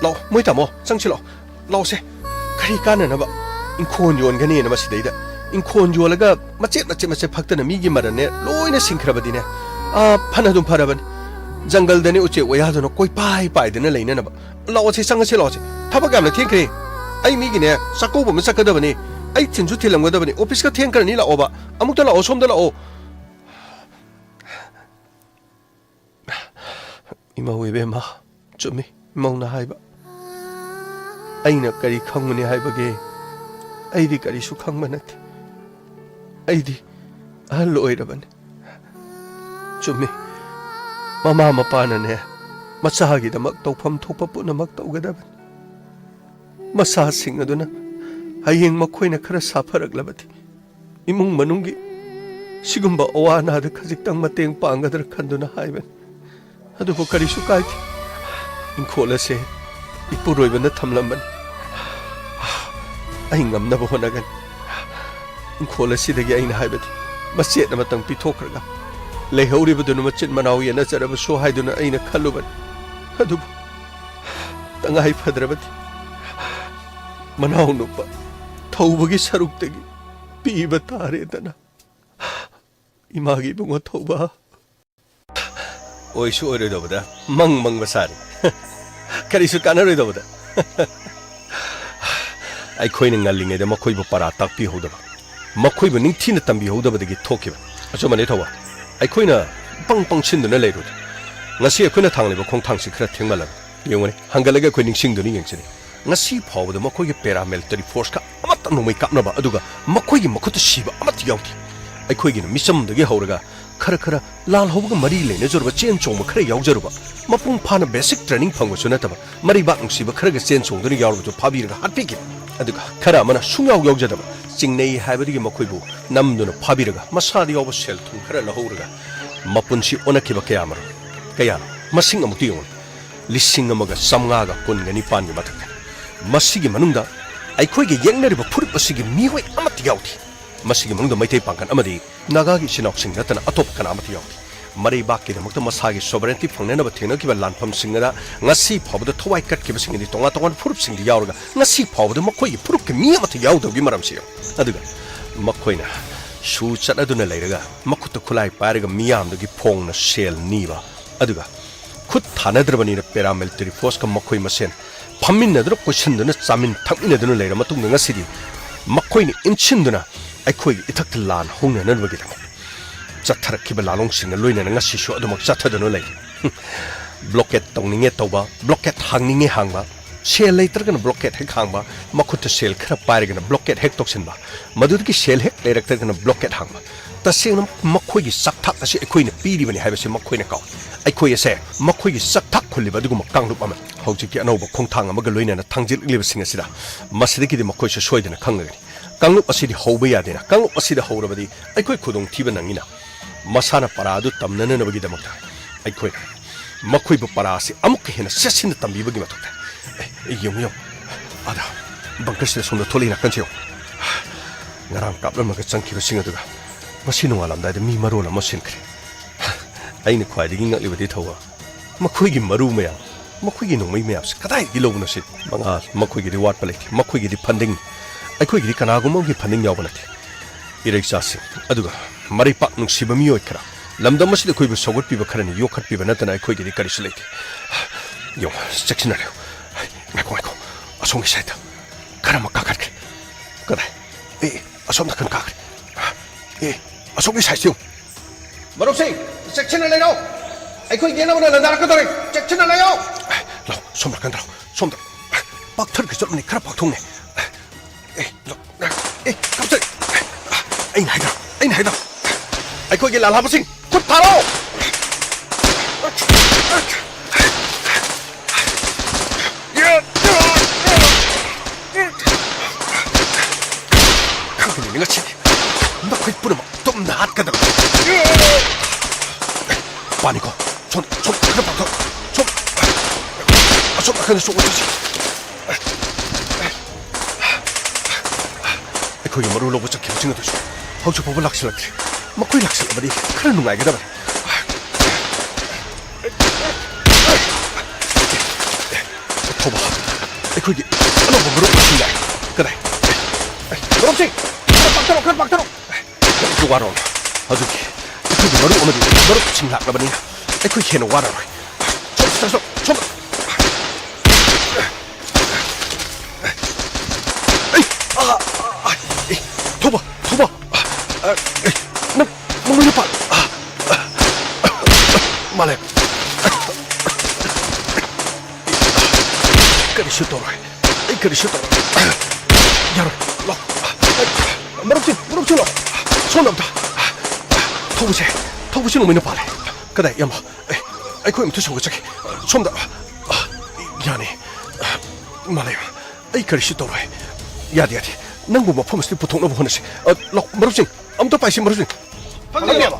law moi tamo changchilo law se kari kana na ba inkhon yon gani na masidaida inkhon yolaga mache phaktana migi marane loina singkhrabadine phanadum pharabani जंगल दने उचे वयादनो कोई पाई दने लेने नब Lao Tzu संगसे Lao Tzu थबक यामना थेंख्रे आई मीगिने सकोब म सकदबनी आई थिनजु थिलंगदबनी office का थेंखरनी लाओबा अमुक्ता लाओ सोमदा लाओ इमा वेबेमा चुमी मौना हाइबा आइना करी खंगमनी हाइबगे आइदि करी सु खंगम नथि आइदि अहल ओइरबनी चुमी ममा मपानने मचागिदमक तौफम थोपा पुनमक तौगदबन मसा सिंग अदुना हयेंग मखोइना खरा साफरगलबति इमुंग मनुंगी सिगुंबा अवानाद खजिक्तंग मतेंग पांगदर खंदुना हाइबन अदुबो करिसु काइति इंखोलसे इपुरोइबन थमलमबन आई ngamnaba honagan इंखोलसिदगी आइना हाइबति मसेत नमतंग पिथोखरगा लेहौरिबदुनु मचिन मनाव येना चरब सो हाइदुना आइना खल्लुबन अदुबु तंगाई फद्रबति मनाव नुपा थौबगी सरुक्तगी पीबा तारेदना इमागी बुंगो थौबा 오이수 오이로이더보다 멍멍 마사리 그리수 까나로이더보다 ꯑꯩꯈꯣꯏꯅ ꯉꯜꯂꯤꯉꯩꯗ ꯃꯈꯣꯏꯕꯨ ꯄꯔꯥ ꯇꯥꯛꯄꯤꯍꯧꯗꯕ ꯃꯈꯣꯏꯕꯨ ꯅꯤꯡꯊꯤꯅ ꯇꯝꯕꯤꯍꯧꯗꯕꯗꯒꯤ ꯊꯣꯛꯈꯤꯕ ꯑꯆꯨꯝꯕꯅꯤ ꯊꯧꯕ ꯑꯩꯈꯣꯏꯅ ꯄꯪꯁꯤꯟꯗꯨꯅ ꯂꯩꯔꯨꯗꯦ ꯉꯁꯤ ꯑꯩꯈꯣꯏꯅ ꯊꯥꯡꯂꯤꯕ ꯈꯣꯡꯊꯥꯡꯁꯤ ꯈꯔ ꯊꯦꯡꯃꯜꯂꯕ ꯌꯦꯡꯉꯨꯅꯦ ꯍꯪꯒꯠꯂꯒ ꯑꯩꯈꯣꯏ ꯅꯤꯡꯁꯤꯡꯗꯨꯅ ꯌꯦꯡꯁꯤꯅꯦ ꯉꯁꯤ ꯐꯥꯎꯕꯗ ꯃꯈꯣꯏꯒꯤ ꯄꯦꯔꯥꯃꯤꯂꯤꯇꯔꯤ ꯐꯣꯔꯁꯀ ꯑꯃꯠꯇ ꯅꯣꯡꯃꯩ ꯀꯥꯞꯅꯕ ꯑꯗꯨꯒ ꯃꯈꯣꯏꯒꯤ ꯃꯈꯨꯠꯇ ꯁꯤꯕ ꯑꯃꯠꯇ ꯌꯥꯎꯗꯦ ꯑꯩꯈꯣꯏꯒꯤꯅ ꯃꯤꯆꯝꯗꯒꯤ ꯍꯧꯔꯒ ꯈꯔ ꯂꯥꯜꯍꯧꯕꯒ ꯃꯔꯤ ꯂꯩꯅꯖꯔꯨꯕ ꯆꯦꯟ ꯆꯣꯡꯕ ꯈꯔ ꯌꯥꯎꯖꯔꯨꯕ ꯃꯄꯨꯡ ꯐꯥꯅ ꯕꯦꯁꯤꯛ ꯇ꯭ꯔꯦꯅꯤꯡ ꯐꯪꯕꯁꯨ ꯅꯠꯇꯕ ꯃꯔꯩꯕꯥꯛ ꯅꯨꯡꯁꯤꯕ ꯈꯔꯒ ꯆꯦꯟ ꯆꯣꯡꯗꯨꯅ ꯌꯥꯎꯔꯕꯁꯨ ꯐꯥꯕꯤꯔꯒ ꯍꯥꯠꯄꯤꯈꯤ ꯑꯗꯨꯒ ꯈꯔ ꯑꯃꯅ ꯁꯨꯡꯌꯥꯎ ꯌꯥꯎꯖꯗꯕ ꯆꯤꯡꯅꯩ ꯍꯥꯏꯕꯗꯒꯤ ꯃꯈꯣꯏꯕꯨ ꯅꯝꯗꯨꯅ ꯐꯥꯕꯤꯔꯒ ꯃꯁꯥꯗ ꯌꯥꯎꯕ ꯁꯦꯜ ꯊꯨꯝ ꯈꯔ ꯂꯧꯍꯧꯔꯒ ꯃꯄꯨꯟꯁꯤ ꯑꯣꯟꯅꯈꯤꯕ ꯀꯌꯥꯃꯔꯨꯝ ꯀꯌꯥꯅꯣ ꯃꯁꯤꯡ ꯑꯃꯨꯛꯇ ꯌꯦꯡꯉꯨ 1,594ꯒꯤ ꯃꯊꯛꯇ ꯃꯁꯤꯒꯤ ꯃꯅꯨꯡꯗ ꯑꯩꯈꯣꯏꯒꯤ ꯌꯦꯡꯅꯔꯤꯕ ꯐꯨꯔꯨꯞ ꯑꯁꯤꯒꯤ ꯃꯤꯑꯣꯏ ꯑꯃꯠꯇ ꯌꯥꯎꯗꯦ ꯃꯁꯤꯒꯤ ꯃꯅꯨꯡꯗ ꯃꯩꯇꯩ ꯄꯥꯡꯒꯜ ꯑꯃꯗꯤ ꯅꯥꯒꯥꯒꯤ ꯏꯆꯤꯟꯅꯥꯎꯁꯤꯡ ꯅꯠꯇꯅ ꯑꯇꯣꯞꯄ ꯀꯅꯥ ꯑꯃꯠꯇ ꯌꯥꯎꯗꯦ ꯃꯔꯩꯕꯥꯛꯀꯤꯗꯃꯛꯇ ꯃꯁꯥꯒꯤ ꯁꯣꯚꯔꯦꯟꯇꯤ ꯐꯪꯅꯅꯕ ꯊꯦꯡꯅꯈꯤꯕ ꯂꯥꯟꯐꯝꯁꯤꯡꯗ ꯉꯁꯤ ꯐꯥꯎꯕꯗ ꯊꯋꯥꯏ ꯀꯠꯈꯤꯕꯁꯤꯡꯗꯤ ꯇꯣꯉꯥꯟ ꯐꯨꯔꯨꯞꯁꯤꯡꯗ ꯌꯥꯎꯔꯒ ꯉꯁꯤ ꯐꯥꯎꯕꯗ ꯃꯈꯣꯏꯒꯤ ꯐꯨꯔꯨꯞꯀꯤ ꯃꯤ ꯑꯃꯠꯇ ꯌꯥꯎꯗꯕꯒꯤ ꯃꯔꯝꯁꯤ ꯑꯗꯨꯒ ꯃꯈꯣꯏꯅ ꯁꯨ ꯆꯠꯅꯗꯨꯅ ꯂꯩꯔꯒ ꯃꯈꯨꯠꯇ ꯈꯨꯠꯂꯥꯏ ꯄꯥꯏꯔꯒ ꯃꯤꯌꯥꯝꯗꯒꯤ ꯐꯣꯡꯅ ꯁꯦꯜ ꯅꯤꯕ ꯑꯗꯨꯒ ꯈꯨꯠ ꯊꯥꯅꯗ꯭ꯔꯕꯅꯤꯅ ꯄꯦꯔꯥꯃꯤꯂꯤꯇꯔꯤ ꯐꯣꯔꯁꯀ ꯃꯈꯣꯏ ꯃꯁꯦꯟ ꯐꯝꯃꯤꯟꯅꯗꯨꯅ ꯀꯣꯏꯁꯤꯟꯗꯨꯅ ꯆꯥꯃꯤꯟ ꯊꯛꯃꯤꯟꯅꯗꯨꯅ ꯂꯩꯔ ꯃꯇꯨꯡꯗ ꯉꯁꯤꯗꯤ ꯃꯈꯣꯏꯅ ꯏꯟꯁꯤꯟꯗꯨꯅ ꯑꯩꯈꯣꯏꯒꯤ ꯏꯊꯛꯇ ꯂꯥꯟ ꯍꯧꯅꯅꯕꯒꯤꯗꯃꯛ ꯆꯠꯊꯔꯛꯈꯤꯕ ꯂꯥꯂꯣꯡꯁꯤꯡꯅ ꯂꯣꯏꯅꯅ ꯉꯁꯤꯁꯨ ꯑꯗꯨꯃꯛ ꯆꯠꯊꯗꯨꯅ ꯂꯩ ꯕ꯭ꯂꯣꯀꯦꯠ ꯇꯧꯅꯤꯡꯉꯦ ꯇꯧꯕ ꯕ꯭ꯂꯣꯀꯦꯠ ꯍꯥꯡꯅꯤꯡꯉꯦ ꯍꯥꯡꯕ ꯁꯦꯜ ꯂꯩꯇ꯭ꯔꯒꯅ ꯕ꯭ꯂꯣꯀꯦꯠ ꯍꯦꯛ ꯍꯥꯡꯕ ꯃꯈꯨꯠꯇ ꯁꯦꯜ ꯈꯔ ꯄꯥꯏꯔꯒꯅ ꯕ꯭ꯂꯣꯀꯦꯠ ꯍꯦꯛ ꯇꯧꯁꯤꯟꯕ ꯃꯗꯨꯗꯒꯤ ꯁꯦꯜ ꯍꯦꯛ ꯂꯩꯔꯛꯇ꯭ꯔꯒꯅ ꯕ꯭ꯂꯣꯀꯦꯠ ꯍꯥꯡꯕ ꯇꯁꯦꯡꯅ ꯃꯈꯣꯏꯒꯤ ꯆꯥꯛꯊꯥꯛ ꯑꯁꯤ ꯑꯩꯈꯣꯏꯅ ꯄꯤꯔꯤꯕꯅꯤ ꯍꯥꯏꯕꯁꯤ ꯃꯈꯣꯏꯅ ꯀꯥꯎꯏ ꯑꯩꯈꯣꯏ ꯑꯁꯦ ꯃꯈꯣꯏꯒꯤ ꯆꯥꯛꯊꯥꯛ ꯈꯨꯜꯂꯤꯕ ꯑꯗꯨꯒꯨꯝꯕ ꯀꯥꯡꯂꯨꯞ ꯑꯃꯅꯤ ꯍꯧꯖꯤꯛꯀꯤ ꯑꯅꯧꯕ ꯈꯣꯡꯊꯥꯡ ꯑꯃꯒ ꯂꯣꯏꯅꯅ ꯊꯥꯡꯖꯤꯜꯂꯤꯕꯁꯤꯡ ꯑꯁꯤꯗ ꯃꯁꯤꯗꯒꯤꯗꯤ ꯃꯈꯣꯏꯁꯨ ꯁꯣꯏꯗꯅ ꯈꯪꯂꯒꯅꯤ ꯀꯥꯡꯂꯨꯞ ꯑꯁꯤꯗꯤ ꯍꯧꯕ ꯌꯥꯗꯦꯅ ꯀꯥꯡꯂꯨꯞ ꯑꯁꯤꯗ ꯍꯧꯔꯕꯗꯤ ꯑꯩꯈꯣꯏ ꯈꯨꯗꯣꯡꯊꯤꯕ ꯅꯪꯉꯤꯅ ꯃꯁꯥꯅ ꯄꯔꯥ ꯑꯗꯨ ꯇꯝꯅꯅꯕꯒꯤꯗꯃꯛꯇ ꯑꯩꯈꯣꯏꯅ ꯃꯈꯣꯏꯕꯨ ꯄꯔꯥ ꯑꯁꯤ ꯑꯃꯨꯛꯀ ꯍꯦꯟꯅ ꯆꯦꯠꯁꯤꯟꯅ ꯇꯝꯕꯤꯕꯒꯤ ꯃꯊꯧ ꯇꯥꯏ ꯌꯦꯡꯉꯨ ꯑꯗ ꯕꯪꯀꯔꯁꯤꯗ ꯁꯣꯝꯗ ꯊꯣꯛꯂꯛꯏ ꯅꯥꯀꯟꯁꯤ ꯉꯔꯥꯡ ꯀꯥꯞꯂꯝꯃꯒ ꯆꯪꯈꯤꯕꯁꯤꯡ ꯑꯗꯨꯒ ꯃꯁꯤ ꯅꯣꯡꯉꯥꯜꯂꯝꯗꯥꯏꯗ ꯃꯤ ꯃꯔꯣꯜ ꯑꯃ ꯁꯤꯟꯈ꯭ꯔꯦ ꯑꯩꯅ ꯈ꯭ꯋꯥꯏꯗꯒꯤ ꯉꯛꯂꯤꯕꯗꯤ ꯊꯧꯕ ꯃꯈꯣꯏꯒꯤ ꯃꯔꯨ ꯃꯌꯥꯝ ꯃꯈꯣꯏꯒꯤ ꯅꯣꯡꯃꯩ ꯃꯌꯥꯝꯁꯤ ꯀꯗꯥꯏꯗꯒꯤ ꯂꯧꯕꯅꯣ ꯁꯤ ꯃꯉꯥꯜ ꯃꯈꯣꯏꯒꯤꯗꯤ ꯋꯥꯠꯄ ꯂꯩꯇꯦ ꯃꯈꯣꯏꯒꯤꯗꯤ ꯐꯟꯗꯤꯡꯅꯤ ꯑꯩꯈꯣꯏꯒꯤꯗꯤ ꯀꯅꯥꯒꯨꯝꯕ ꯑꯃꯒꯤ ꯐꯟꯗꯤꯡ ꯌꯥꯎꯕ ꯅꯠꯇꯦ ꯏꯔꯩꯆꯥꯁꯤꯡ ꯑꯗꯨꯒ ꯃꯔꯩꯄꯥꯛ ꯅꯨꯡꯁꯤꯕ ꯃꯤꯑꯣꯏ ꯈꯔ ꯂꯝꯗꯝ ꯑꯁꯤꯗ ꯑꯩꯈꯣꯏꯕꯨ ꯁꯧꯒꯠꯄꯤꯕ ꯈꯔꯅ ꯌꯣꯛꯈꯠꯄꯤꯕ ꯅꯠꯇꯅ ꯑꯩꯈꯣꯏꯒꯤꯗꯤ ꯀꯔꯤꯁꯨ ꯂꯩꯇꯦ ꯌꯦꯡꯉꯨ ꯆꯦꯛꯁꯤꯟꯅꯔꯦ ꯉꯥꯏꯈꯣ ꯑꯁꯣꯝꯒꯤ ꯁꯥꯏꯗ ꯈꯔ ꯑꯃ ꯀꯥꯈꯠꯈ꯭ꯔꯦ ꯀꯗꯥꯏ ꯑꯁꯣꯝ ꯅꯥꯀꯟ ꯀꯥꯈ꯭ꯔꯦ ꯑꯁꯣꯝꯒꯤ ꯁꯥꯏꯗ ꯌꯦꯡꯉꯨ ꯃꯔꯨꯞꯁꯤꯡ ꯆꯦꯛꯁꯤꯟꯅ ꯂꯩꯔꯣ ꯑꯩꯈꯣꯏ ꯌꯦꯟꯅꯕꯅ ꯂꯟꯗꯥꯔꯛꯀꯗꯧꯔꯦ ꯆꯦꯛꯁꯤꯟꯅ ꯂꯩꯌꯣ ꯂꯥꯎ ꯁꯣꯝ ꯅꯥꯀꯟꯗ ꯂꯥꯎ ꯁꯣꯝꯗ ꯄꯥꯛꯊꯔꯒ ꯆꯠꯂꯨꯅꯤ ꯈꯔ ꯄꯥꯛꯊꯣꯡꯅꯦ ꯀꯥꯞꯆꯔꯦ ꯑꯩꯅ ꯍꯥꯏꯗ꯭ꯔꯥ ꯑꯩꯈꯣꯏꯒꯤ ꯂꯥꯜꯍꯥꯕꯁꯤꯡ ꯈꯨꯠ ꯊꯥꯔꯣ ꯈꯪꯕꯅꯤ ꯉꯁꯤꯗꯤ ꯅꯈꯣꯏ ꯄꯨꯝꯅꯃꯛ ꯇꯨꯝꯅ ꯍꯥꯠꯀꯗꯕ ꯄꯥꯅꯤꯀꯣ ꯁꯣꯝ ꯈꯔ ꯄꯥꯛꯊꯣꯛ ꯑꯁꯣꯝ ꯅꯥꯀꯟꯗ ꯆꯣꯡꯉꯨꯁꯤ ꯑꯩꯈꯣꯏꯒꯤ ꯃꯔꯨ ꯂꯧꯕ ꯆꯠꯈꯤꯕꯁꯤꯡ ꯑꯗꯨꯁꯨ ꯍꯧꯖꯤꯛ ꯐꯥꯎꯕ ꯂꯥꯛꯁꯤꯜꯂꯛꯇ꯭ꯔꯤ ꯃꯈꯣꯏ ꯂꯥꯛꯁꯤꯜꯂꯕꯗꯤ ꯈꯔ ꯅꯨꯡꯉꯥꯏꯒꯗꯕꯅꯤ ꯊꯧꯕ ꯑꯩꯈꯣꯏꯒꯤ ꯑꯅꯧꯕ ꯃꯔꯨꯞ ꯑꯁꯤ ꯂꯥꯛꯑꯦ ꯀꯗꯥꯏ ꯃꯔꯨꯞꯁꯤꯡ ꯈꯔ ꯄꯥꯛꯊꯔꯣ ꯀꯔꯤꯁꯨ ꯋꯥꯔꯣꯅ ꯍꯧꯖꯤꯛꯇꯤ ꯑꯩꯈꯣꯏꯒꯤ ꯃꯔꯨꯞ ꯑꯃꯗꯤ ꯃꯔꯨꯞꯁꯤꯡ ꯂꯥꯛꯂꯕꯅꯤꯅ ꯑꯩꯈꯣꯏ ꯍꯦꯟꯅ ꯋꯥꯔꯔꯣꯏ ꯁꯣꯝꯗ ꯊꯧꯕ ꯅꯪ ꯃꯉꯣꯏꯅ ꯄꯥꯜ ꯃꯥꯂꯦ ꯀꯔꯤꯁꯨ ꯇꯧꯔꯣꯏ ꯑꯩ ꯀꯔꯤꯁꯨ ꯇꯧꯔꯣꯏ ꯌꯥꯔꯣꯏ ꯂꯥꯎ ꯃꯔꯨꯞꯁꯤꯡ ꯂꯥꯎ ꯁꯣꯝꯗ ꯑꯝꯇ ꯊꯧꯕꯁꯦ ꯅꯣꯡꯃꯩꯅ ꯄꯥꯜꯂꯦ ꯀꯗꯥꯏ ꯌꯥꯝꯕ ꯑꯩꯈꯣꯏ ꯑꯝꯇ ꯁꯧꯒꯠꯆꯒꯦ ꯁꯣꯝꯗ ꯌꯥꯅꯤ ꯃꯥꯂꯦ ꯑꯩ ꯀꯔꯤꯁꯨ ꯇꯧꯔꯣꯏ ꯌꯥꯗꯦ ꯅꯪꯕꯨ ꯃꯐꯝ ꯑꯁꯤꯗ ꯄꯨꯊꯣꯛꯅꯕ ꯍꯣꯠꯅꯁꯤ ꯂꯥꯎ ꯃꯔꯨꯞꯁꯤꯡ ꯑꯝꯇ ꯄꯥꯏꯁꯤ ꯃꯔꯨꯞꯁꯤꯡ ꯐꯪꯒꯅꯦꯕ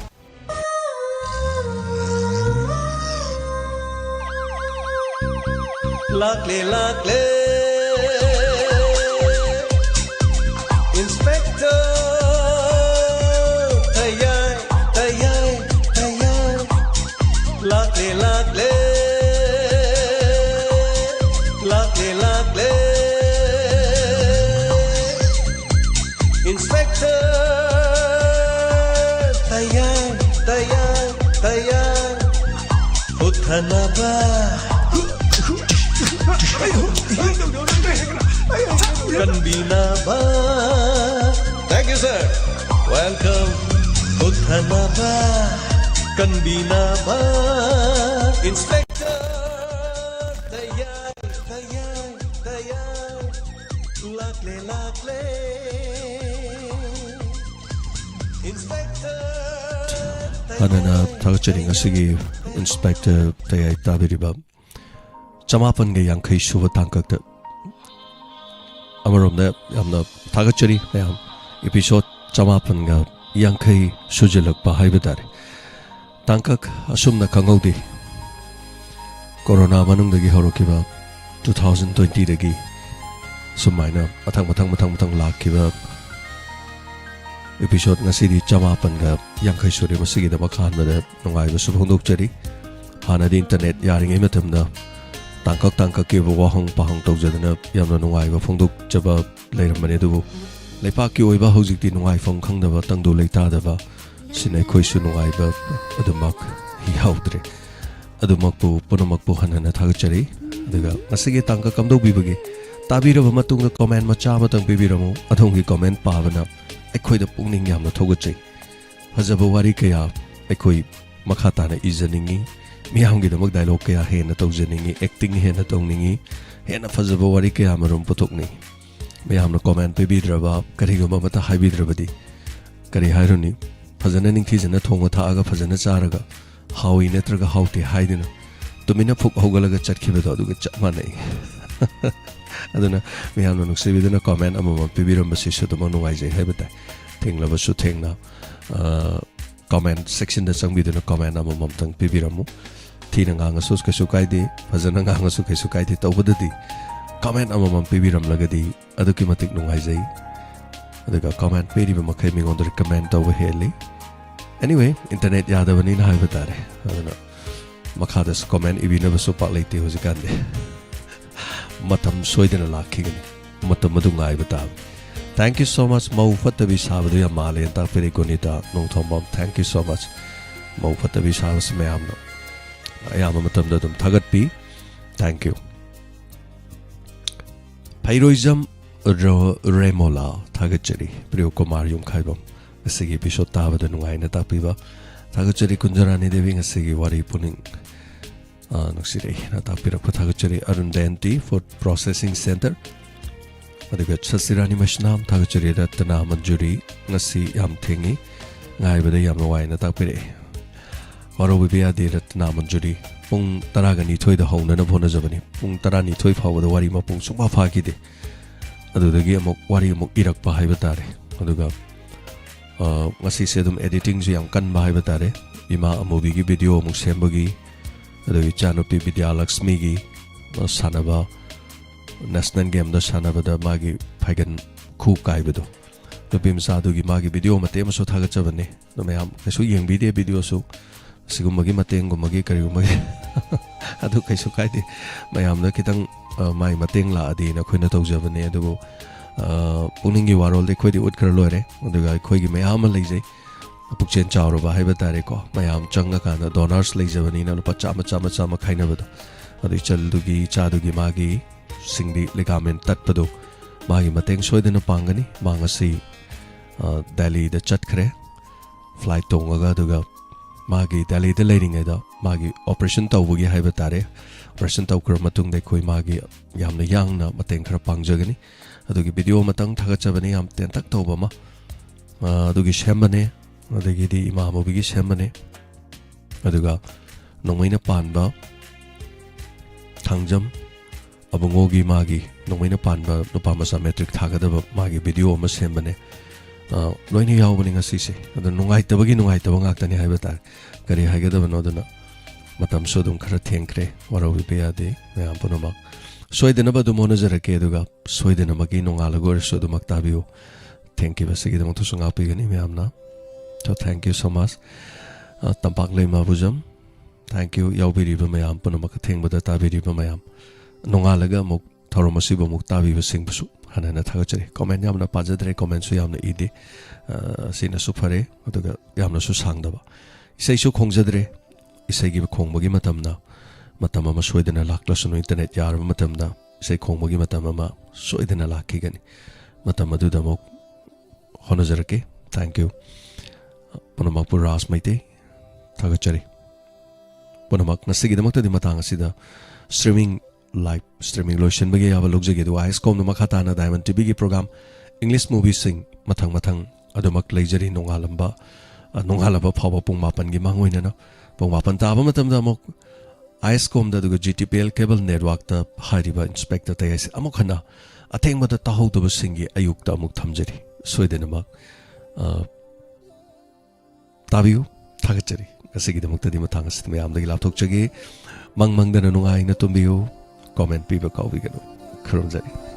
Lakle Inspector Tayay Lakle Inspector Tayay Uthanaba Kanbinaba Thank you sir Welcome Uthanaba Kanbinaba Inspector Tayay Lakle Inspector Hanana Tagachering Asigi Inspector Tayay Tabiriba Chamapan Ga Yankai Shuva Tankak Amarom the Yamna Tagachari Yam Episode Chamapan Ga Yankai Sujalak Bahibadari Tankak Asumna Kangodi Corona Manung Dagi Horokiba 2020 Dagi Sumaina Matang Lakiba Episode Nasidi Chamapan Ga Yankai Suri Masigi the Makan with the Nungai was Subhunduk Jerry Hana the internet Yaring Imitamna Tankak give a wahong pahong tozadana Yamna Nungai Funduk Jaba later Manedu Lepaki Uiba Hosik di Nungai Fong Kangdava Tangdu Leitadava Sine Koisu Nungai Adumak He Haudre Adumakpu Punamakpu Hanana Tagachari Diga Nasigi Tanka Kamdo Bibagi Tabira Matung the comment Machamatang Bibiramu Atongi comment Pavana Ekoi the Puning Yam the Togachi Hazabawari Kaya Ekoi Makatana Izaningi Mihangi the Magdalo Kaya Hena Tozaningi acting Hena Toningi Hena Fazabawari Kaya Marum Potokni Miham the comment Bibidraba Karigomata Hibidrabadi Kari Hironi Fazananing Tis and a Tonga Taga Fazana Zaraga Howie Netraga Hauti Hiding Domina Puk Hogalaga Chatkiba to get Chatmane Aduna Miham no see within a comment among Bibiram Basisha the Monoise Habita Ting Lavasu Ting now comment section the song within a comment among Tang Bibiramu Tinanga Suska Sukaidi Fazananga Suka Sukaiti over the D comment among Bibiram Lagadi Adukimatic Noise the comment maybe coming on the comment over here. Anyway, internet Yadavan Hibatare. I don't know. Makadas comment if you never so partly was a gandhi. Matam Sweden la King Matamadungai Batab. Thank you so much, Mo Fatavis Havia Mali and Tapirigonita, no Tombom. Thank you so much, Mo Fatavis House Mayamno. I am a Matam Dum Tagat. Thank you. Pyroism Remola Tagacheri, Briokomar Yum Kaibam, a Sigi Pishotava the Nuaina Tapiva, Tagacheri Kunjarani deving a Sigi Wari Puning Noxiri, Natapira Potagacheri Arundenti for Processing Center. The Chasirani Mashnam, Tagacheri at the Namanjuri, Nasi Yam Tingi, Nai with the Yamawaina Tapire. Oro Bibia did at Namanjuri, Pung Taragani toy the home and upon Zavani, Pung Tarani toy power the Warima Pung Suma Pakide. Adudagi amok wari amok irak pa haibatare aduga ngasi sedum editing ju yang kan ba haibatare ima amobi gi video amok sembagi adagi chanupi Vidya Lakshmi gi sanaba national game da sanaba da magi phagan khu kai bedo to bim sa du gi magi video mate ma so thaga chabane no mayam kesu yeng video su sigumagi mateng gumagi kari gumagi adu kaisu kai de mayam da kitang Mai Mateng La Adi na Quina Tozavane, the Puningi Warol, the Quidi Utkarlore, the guy Quigi Mayama Lazy, a Puchen Chow of a Hibatareko, Mayam Changakana, Donars Lazavanina, Pachama Chama kind of it. The Chaldugi, Chadugi Magi, sing the ligament Tatpado, Magi Mateng Soydin Pangani, Mangasi, Delhi the Chatkre, Flight Tonga Duga, Magi, Delhi the Lading Eda, Magi, Operation Tawugi Hibatare. Person Tauker Matung de Koi Magi Yam the Yang na Mateng Krapang Jagani, Adugi video Matang Tagachavani am Tentak Tobama, Dugi Shembane, Adagi Imam Bigi Shembane, Aduga Nomina Panba Tangjam Abungogi Magi, Nomina Panba, Nopamasa metric Tagadaba Magi video Masembane, Loini Yawing a Sisi, and the Nungai Tabagi Nungai Tabangakani Habitat, Kari Hagadava. Matam Sodum Karatenkre, Warawipiade, Mayamponoma. Soidenaba do Monazarakeduga, Soidenamagi no Alagor Sodumaktabio. Thank you, Vasigam to Sungapigani Mayamna. So thank you so much. Tampakle Mabuzam. Thank you, Yaubiri Mayam, Ponamakateng, but the Tabiri Mayam. Nongalaga Mok, Toromasiba Muktavi was sing Hanana Tagachari. Comment Yamna Pazadre, comments Yamna Idi, Sina Supare, Yamna Susangdaba. Say so Kongzadre. isai gi khong bagi matamna matam ama soidana laklasuno internet yar matamna isai khong bagi matam ama soidana lakhigani matam adu damok honajarake thank you punamak puras maite thagachari punamak nasigi damak tadi matang asida streaming live streaming lotion bagi aba logjage du ISCOM no makhata na Diamond TV gi program English movie sing mathang adumak leijari nongalaba phawa pung mapan gi mangoina na pung mapan ta aba matam da mok ISCOM da du GTPL cable network ta hariba inspector ta yas amok khana atheng mata tahau du singi ayuk ta amuk thamjari soidena mak tabiu thagachari asigi da mukta di mathang asit me amdagi lapthok chagi mang dana nungai na tumbiu comment piba kawi gano kharonjari